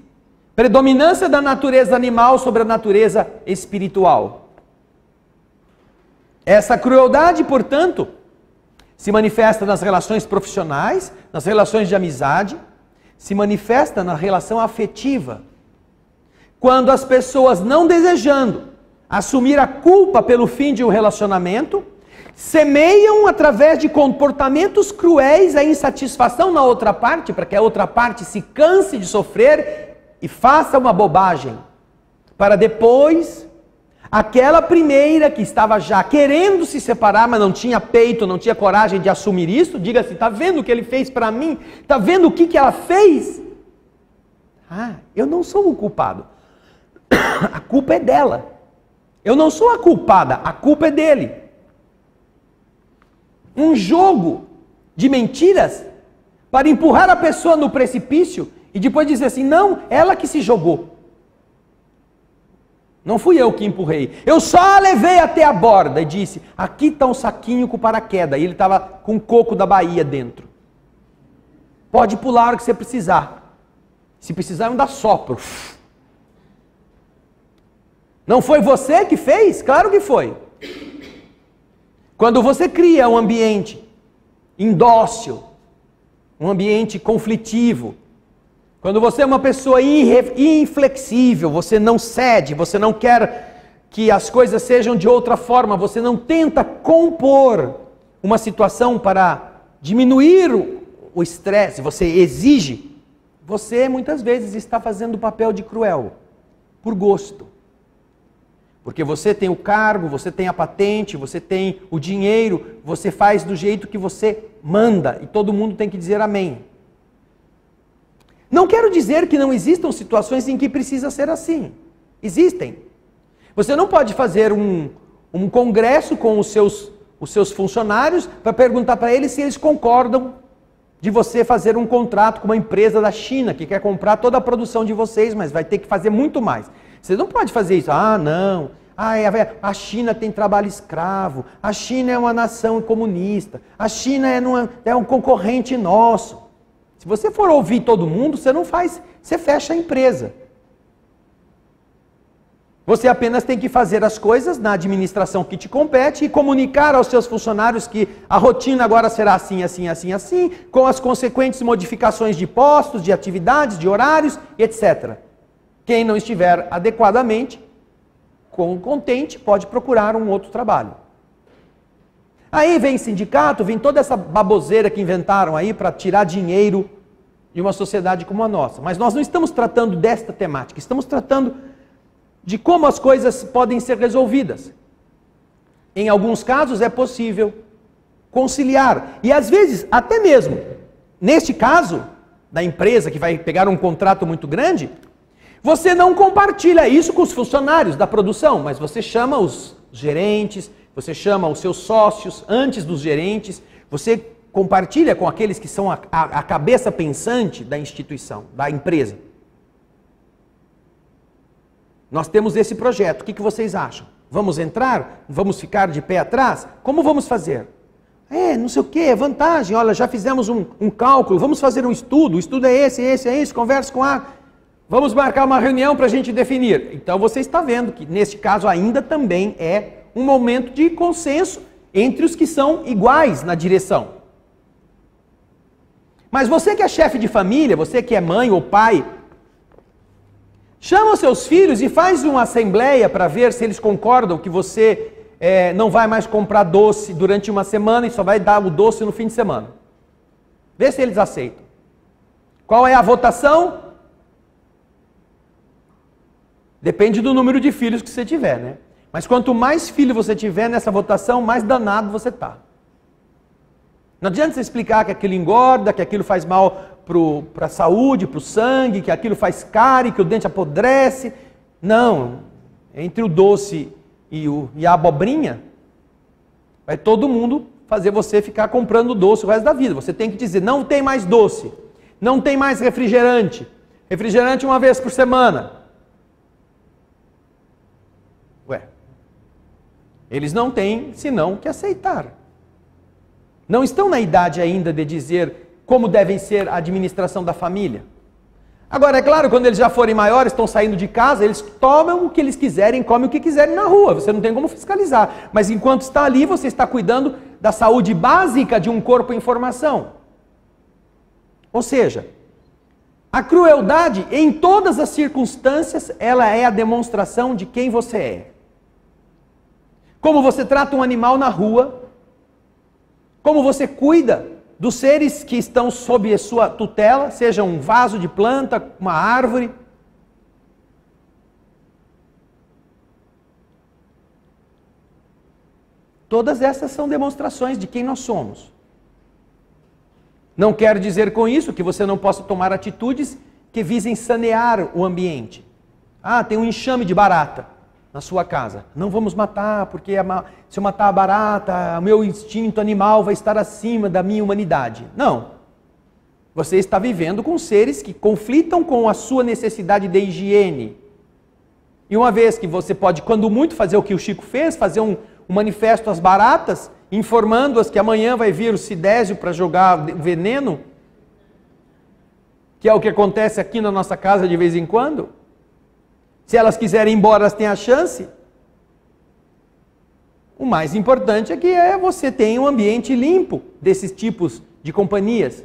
predominância da natureza animal sobre a natureza espiritual. Essa crueldade, portanto, se manifesta nas relações profissionais, nas relações de amizade, se manifesta na relação afetiva. Quando as pessoas, não desejando assumir a culpa pelo fim de um relacionamento, semeiam através de comportamentos cruéis a insatisfação na outra parte, para que a outra parte se canse de sofrer e faça uma bobagem, para depois aquela primeira que estava já querendo se separar, mas não tinha peito, não tinha coragem de assumir isso, diga assim, tá vendo o que ele fez para mim? Tá vendo o que ela fez? Ah, eu não sou o culpado. A culpa é dela. Eu não sou a culpada, a culpa é dele. Um jogo de mentiras para empurrar a pessoa no precipício e depois dizer assim, não, ela que se jogou. Não fui eu que empurrei. Eu só a levei até a borda e disse, aqui está um saquinho com paraquedas. E ele estava com coco da Bahia dentro. Pode pular a hora que você precisar. Se precisar, não dá sopro. Não foi você que fez? Claro que foi. Quando você cria um ambiente indócil, um ambiente conflitivo, quando você é uma pessoa inflexível, você não cede, você não quer que as coisas sejam de outra forma, você não tenta compor uma situação para diminuir o estresse, você exige, você muitas vezes está fazendo o papel de cruel, por gosto. Porque você tem o cargo, você tem a patente, você tem o dinheiro, você faz do jeito que você manda e todo mundo tem que dizer amém. Não quero dizer que não existam situações em que precisa ser assim. Existem. Você não pode fazer um congresso com os seus funcionários para perguntar para eles se eles concordam de você fazer um contrato com uma empresa da China que quer comprar toda a produção de vocês, mas vai ter que fazer muito mais. Você não pode fazer isso. Ah, não. A China tem trabalho escravo. A China é uma nação comunista. A China é um concorrente nosso. Se você for ouvir todo mundo, você não faz, você fecha a empresa. Você apenas tem que fazer as coisas na administração que te compete e comunicar aos seus funcionários que a rotina agora será assim, assim, assim, assim, com as consequentes modificações de postos, de atividades, de horários, etc. Quem não estiver adequadamente contente pode procurar um outro trabalho. Aí vem sindicato, vem toda essa baboseira que inventaram aí para tirar dinheiro de uma sociedade como a nossa. Mas nós não estamos tratando desta temática, estamos tratando de como as coisas podem ser resolvidas. Em alguns casos é possível conciliar. E às vezes, até mesmo, neste caso, da empresa que vai pegar um contrato muito grande, Você não compartilha isso com os funcionários da produção, mas você chama os gerentes, você chama os seus sócios antes dos gerentes, você compartilha com aqueles que são a cabeça pensante da instituição, da empresa. Nós temos esse projeto, o que vocês acham? Vamos entrar? Vamos ficar de pé atrás? Como vamos fazer? Não sei o que, é vantagem, olha, já fizemos um cálculo, vamos fazer um estudo, o estudo é esse, converse com a... Vamos marcar uma reunião para a gente definir. Então você está vendo que neste caso ainda também é um momento de consenso entre os que são iguais na direção. Mas você que é chefe de família, você que é mãe ou pai, chama os seus filhos e faz uma assembleia para ver se eles concordam que você não vai mais comprar doce durante uma semana e só vai dar o doce no fim de semana. Vê se eles aceitam. Qual é a votação? Depende do número de filhos que você tiver, né? Mas quanto mais filho você tiver nessa votação, mais danado você está. Não adianta você explicar que aquilo engorda, que aquilo faz mal para a saúde, para o sangue, que aquilo faz cárie, que o dente apodrece. Não, entre o doce e a abobrinha, vai todo mundo fazer você ficar comprando doce o resto da vida. Você tem que dizer, não tem mais doce, não tem mais refrigerante, refrigerante uma vez por semana. Eles não têm senão que aceitar. Não estão na idade ainda de dizer como deve ser a administração da família. Agora, é claro, quando eles já forem maiores, estão saindo de casa, eles tomam o que eles quiserem, comem o que quiserem na rua. Você não tem como fiscalizar. Mas enquanto está ali, você está cuidando da saúde básica de um corpo em formação. Ou seja, a crueldade, em todas as circunstâncias, ela é a demonstração de quem você é. Como você trata um animal na rua, como você cuida dos seres que estão sob a sua tutela, seja um vaso de planta, uma árvore. Todas essas são demonstrações de quem nós somos. Não quero dizer com isso que você não possa tomar atitudes que visem sanear o ambiente. Tem um enxame de barata na sua casa. Não vamos matar, porque se eu matar a barata, o meu instinto animal vai estar acima da minha humanidade. Não. Você está vivendo com seres que conflitam com a sua necessidade de higiene. E uma vez que você pode, quando muito, fazer o que o Chico fez, fazer um manifesto às baratas, informando-as que amanhã vai vir o Sidésio para jogar veneno, que é o que acontece aqui na nossa casa de vez em quando. Se elas quiserem ir embora, elas têm a chance. O mais importante é que você tenha um ambiente limpo desses tipos de companhias,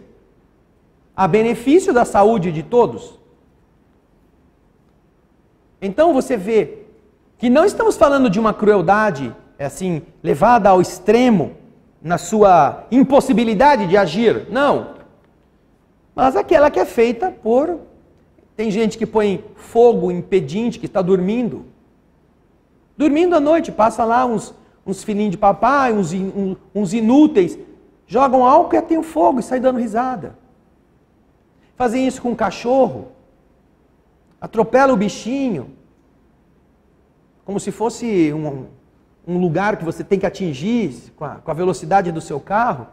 a benefício da saúde de todos. Então você vê que não estamos falando de uma crueldade, assim, levada ao extremo, na sua impossibilidade de agir, não. Mas aquela que é feita por... Tem gente que põe fogo em pedinte, que está dormindo. Dormindo à noite, passa lá uns filhinhos de papai, uns inúteis, jogam álcool e atém o fogo e sai dando risada. Fazem isso com um cachorro, atropela o bichinho, como se fosse um lugar que você tem que atingir com a velocidade do seu carro.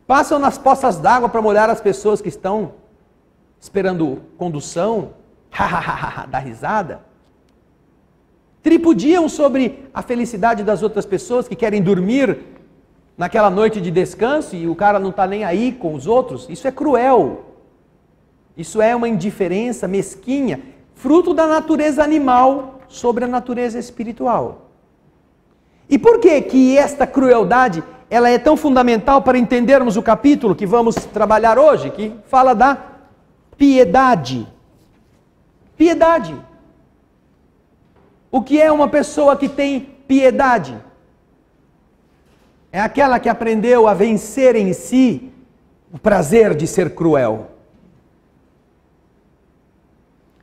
Passam nas poças d'água para molhar as pessoas que estão esperando condução, dá risada. Tripudiam sobre a felicidade das outras pessoas que querem dormir naquela noite de descanso e o cara não está nem aí com os outros. Isso é cruel. Isso é uma indiferença mesquinha, fruto da natureza animal sobre a natureza espiritual. E por que esta crueldade ela é tão fundamental para entendermos o capítulo que vamos trabalhar hoje, que fala da piedade. Piedade. O que é uma pessoa que tem piedade? É aquela que aprendeu a vencer em si o prazer de ser cruel.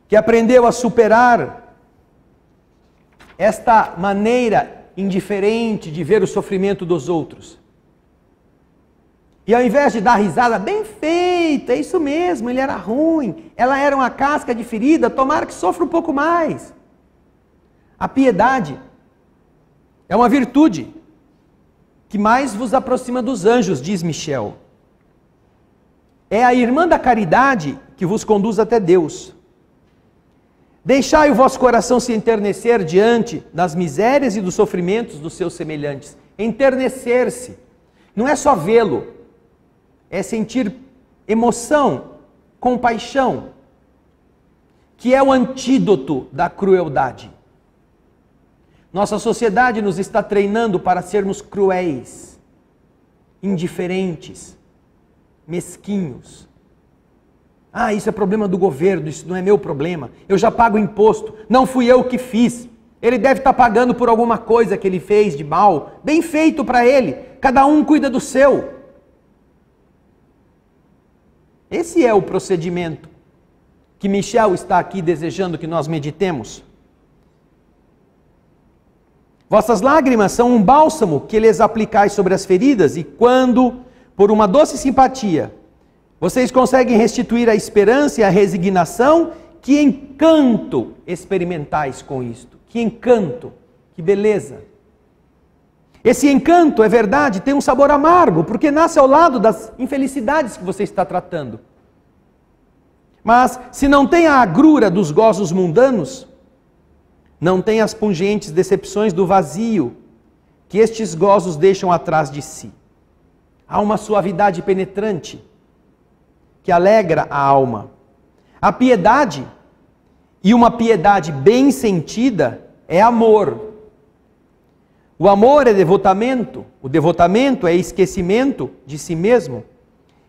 Que aprendeu a superar esta maneira indiferente de ver o sofrimento dos outros. E ao invés de dar risada bem feia, jeito, é isso mesmo, ele era ruim, ela era uma casca de ferida, tomara que sofra um pouco mais. A piedade é uma virtude que mais vos aproxima dos anjos, diz Michel. É a irmã da caridade que vos conduz até Deus. Deixai o vosso coração se enternecer diante das misérias e dos sofrimentos dos seus semelhantes. Enternecer-se não é só vê-lo, é sentir emoção, compaixão, que é o antídoto da crueldade. Nossa sociedade nos está treinando para sermos cruéis, indiferentes, mesquinhos. Ah, isso é problema do governo, isso não é meu problema. Eu já pago imposto, não fui eu que fiz. Ele deve estar pagando por alguma coisa que ele fez de mal. Bem feito para ele, cada um cuida do seu. Esse é o procedimento que Michel está aqui desejando que nós meditemos. Vossas lágrimas são um bálsamo que lhes aplicais sobre as feridas, e quando, por uma doce simpatia, vocês conseguem restituir a esperança e a resignação, que encanto experimentais com isto. Que encanto, que beleza. Esse encanto, é verdade, tem um sabor amargo, porque nasce ao lado das infelicidades que você está tratando. Mas, se não tem a agrura dos gozos mundanos, não tem as pungentes decepções do vazio que estes gozos deixam atrás de si. Há uma suavidade penetrante que alegra a alma. A piedade, e uma piedade bem sentida, é amor. O amor é devotamento, o devotamento é esquecimento de si mesmo.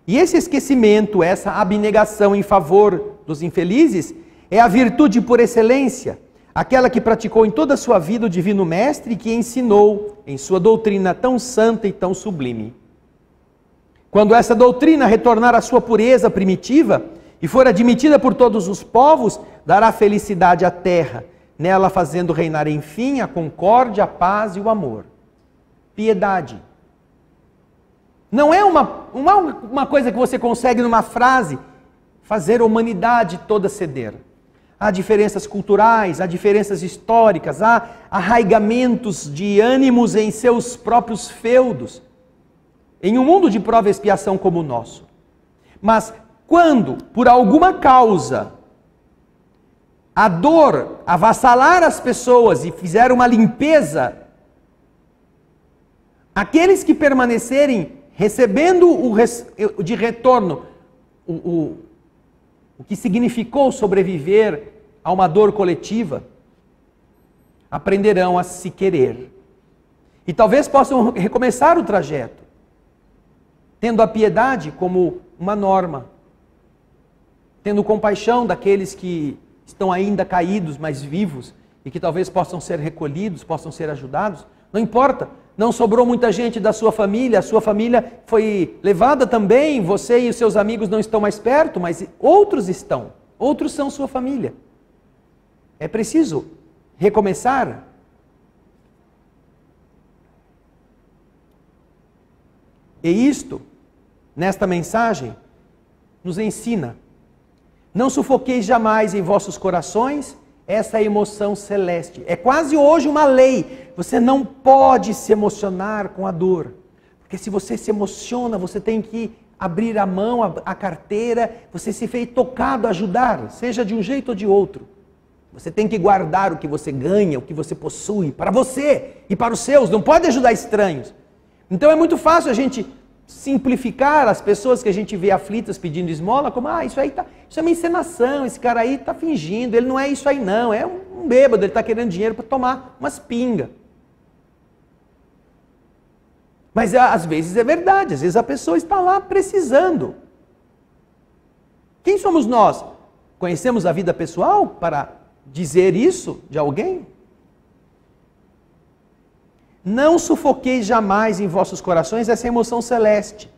E esse esquecimento, essa abnegação em favor dos infelizes, é a virtude por excelência, aquela que praticou em toda a sua vida o Divino Mestre e que ensinou em sua doutrina tão santa e tão sublime. Quando essa doutrina retornar à sua pureza primitiva e for admitida por todos os povos, dará felicidade à terra, nela fazendo reinar enfim a concórdia, a paz e o amor. Piedade. Não é uma coisa que você consegue numa frase fazer a humanidade toda ceder. Há diferenças culturais, há diferenças históricas, há arraigamentos de ânimos em seus próprios feudos, em um mundo de prova e expiação como o nosso. Mas quando, por alguma causa, a dor avassalar as pessoas e fizer uma limpeza, aqueles que permanecerem recebendo de retorno o que significou sobreviver a uma dor coletiva, aprenderão a se querer. E talvez possam recomeçar o trajeto, tendo a piedade como uma norma, tendo compaixão daqueles que estão ainda caídos, mas vivos, e que talvez possam ser recolhidos, possam ser ajudados. Não importa, não sobrou muita gente da sua família, a sua família foi levada também, você e os seus amigos não estão mais perto, mas outros estão, outros são sua família. É preciso recomeçar. E isto, nesta mensagem, nos ensina: não sufoqueis jamais em vossos corações essa emoção celeste. É quase hoje uma lei. Você não pode se emocionar com a dor. Porque se você se emociona, você tem que abrir a mão, a carteira, você se fez tocado a ajudar, seja de um jeito ou de outro. Você tem que guardar o que você ganha, o que você possui, para você e para os seus. Não pode ajudar estranhos. Então é muito fácil a gente simplificar as pessoas que a gente vê aflitas pedindo esmola, como, isso aí isso é uma encenação, esse cara aí está fingindo, ele não é isso aí não, é um bêbado, ele está querendo dinheiro para tomar umas pingas. Mas às vezes é verdade, às vezes a pessoa está lá precisando. Quem somos nós? Conhecemos a vida pessoal para dizer isso de alguém? Não sufoqueis jamais em vossos corações essa emoção celeste.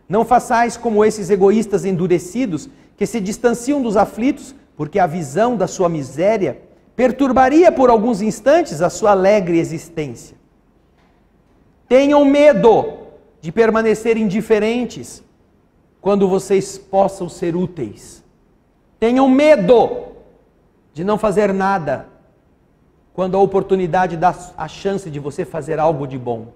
Não façais como esses egoístas endurecidos que se distanciam dos aflitos, porque a visão da sua miséria perturbaria por alguns instantes a sua alegre existência. Tenham medo de permanecer indiferentes quando vocês possam ser úteis. Tenham medo de não fazer nada quando a oportunidade dá a chance de você fazer algo de bom.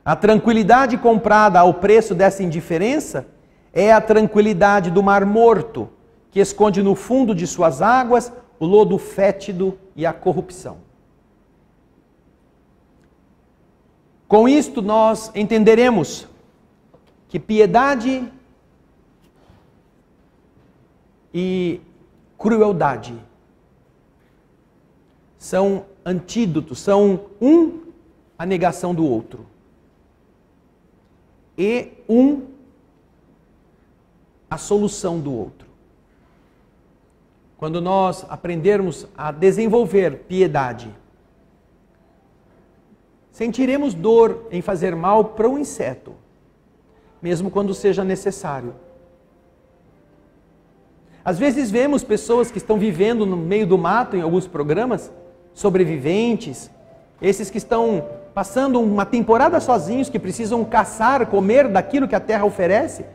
A tranquilidade comprada ao preço dessa indiferença é a tranquilidade do mar morto, que esconde no fundo de suas águas o lodo fétido e a corrupção. Com isto nós entenderemos que piedade e crueldade são antídotos, são a negação do outro. E a solução do outro. Quando nós aprendermos a desenvolver piedade, sentiremos dor em fazer mal para um inseto, mesmo quando seja necessário. Às vezes vemos pessoas que estão vivendo no meio do mato, em alguns programas, sobreviventes, esses que estão passando uma temporada sozinhos, que precisam caçar, comer daquilo que a terra oferece.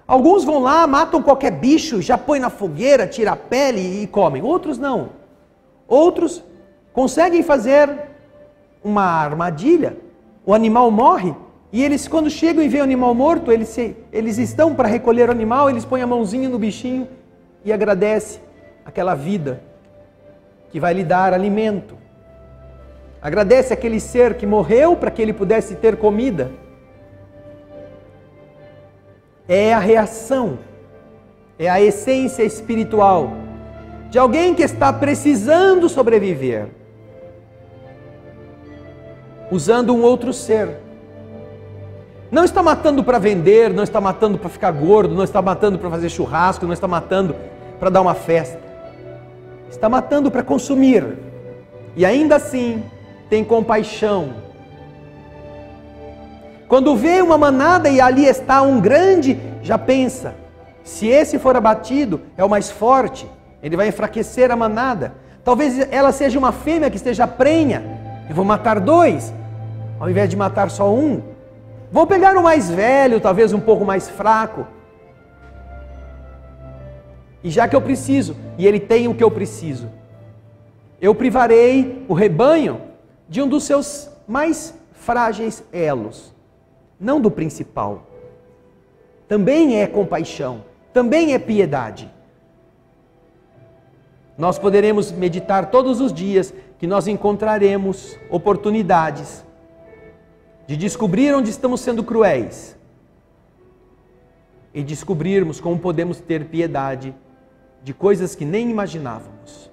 Alguns vão lá, matam qualquer bicho, já põem na fogueira, tira a pele e comem. Outros não. Outros conseguem fazer uma armadilha, o animal morre, e eles, quando chegam e veem o animal morto, eles estão para recolher o animal, eles põem a mãozinha no bichinho e agradecem aquela vida que vai lhe dar alimento. Agradece aquele ser que morreu para que ele pudesse ter comida. É a reação, é a essência espiritual de alguém que está precisando sobreviver, usando um outro ser. Não está matando para vender, não está matando para ficar gordo, não está matando para fazer churrasco, não está matando para dar uma festa. Está matando para consumir. E ainda assim, tem compaixão. Quando vê uma manada e ali está um grande, já pensa, se esse for abatido, é o mais forte, ele vai enfraquecer a manada. Talvez ela seja uma fêmea que esteja prenha, eu vou matar 2, ao invés de matar só 1. Vou pegar o mais velho, talvez um pouco mais fraco. E já que eu preciso, e ele tem o que eu preciso, eu privarei o rebanho de um dos seus mais frágeis elos, não do principal. Também é compaixão, também é piedade. Nós poderemos meditar todos os dias que nós encontraremos oportunidades de descobrir onde estamos sendo cruéis e descobrirmos como podemos ter piedade de coisas que nem imaginávamos.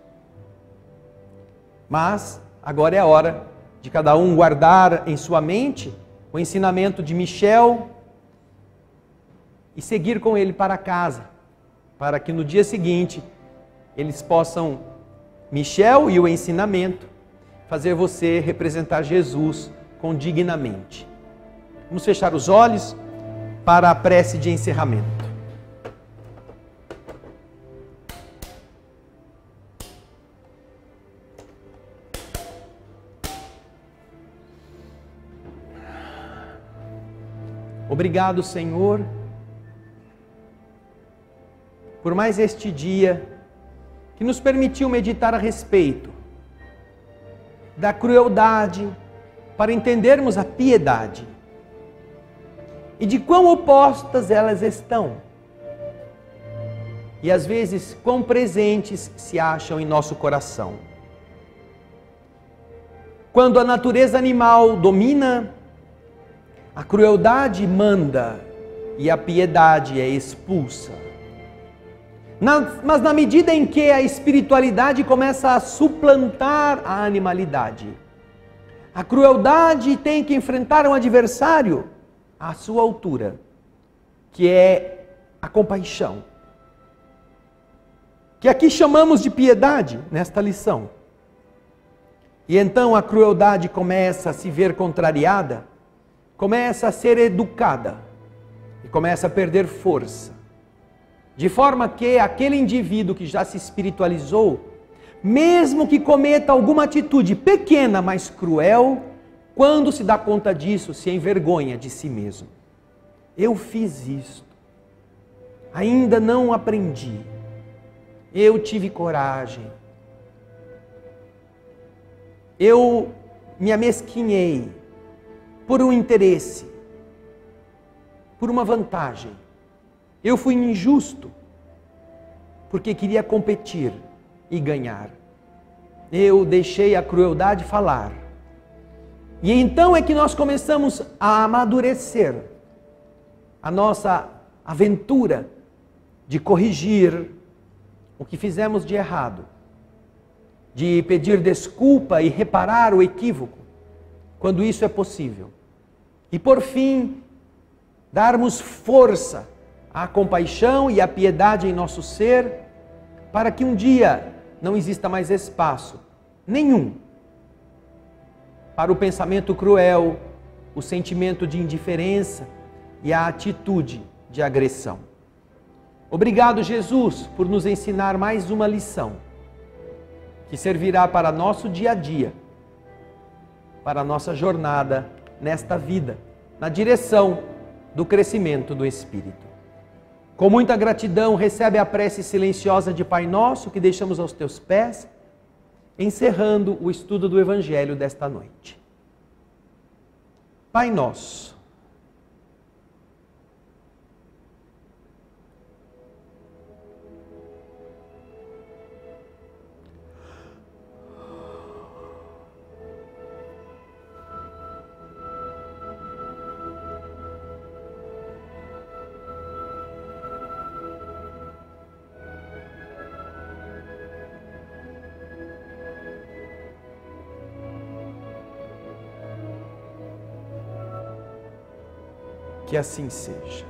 Mas agora é a hora de cada um guardar em sua mente o ensinamento de Michel e seguir com ele para casa, para que no dia seguinte eles possam, Michel e o ensinamento, fazer você representar Jesus condignamente. Vamos fechar os olhos para a prece de encerramento. Obrigado, Senhor, por mais este dia que nos permitiu meditar a respeito da crueldade para entendermos a piedade e de quão opostas elas estão e às vezes quão presentes se acham em nosso coração. Quando a natureza animal domina, a crueldade manda e a piedade é expulsa. Mas na medida em que a espiritualidade começa a suplantar a animalidade, a crueldade tem que enfrentar um adversário à sua altura, que é a compaixão, que aqui chamamos de piedade nesta lição. E então a crueldade começa a se ver contrariada, começa a ser educada e começa a perder força. De forma que aquele indivíduo que já se espiritualizou, mesmo que cometa alguma atitude pequena, mas cruel, quando se dá conta disso, se envergonha de si mesmo. eu fiz isto, ainda não aprendi, eu tive coragem, eu me amesquinhei por um interesse, por uma vantagem, eu fui injusto, porque queria competir e ganhar. Eu deixei a crueldade falar. E então é que nós começamos a amadurecer a nossa aventura de corrigir o que fizemos de errado, de pedir desculpa e reparar o equívoco, quando isso é possível. E por fim, darmos força à compaixão e à piedade em nosso ser, para que um dia não exista mais espaço nenhum para o pensamento cruel, o sentimento de indiferença e a atitude de agressão. Obrigado, Jesus, por nos ensinar mais uma lição, que servirá para nosso dia a dia, para a nossa jornada nesta vida, na direção do crescimento do Espírito. Com muita gratidão, recebe a prece silenciosa de Pai Nosso, que deixamos aos teus pés, encerrando o estudo do Evangelho desta noite. Pai Nosso, que assim seja.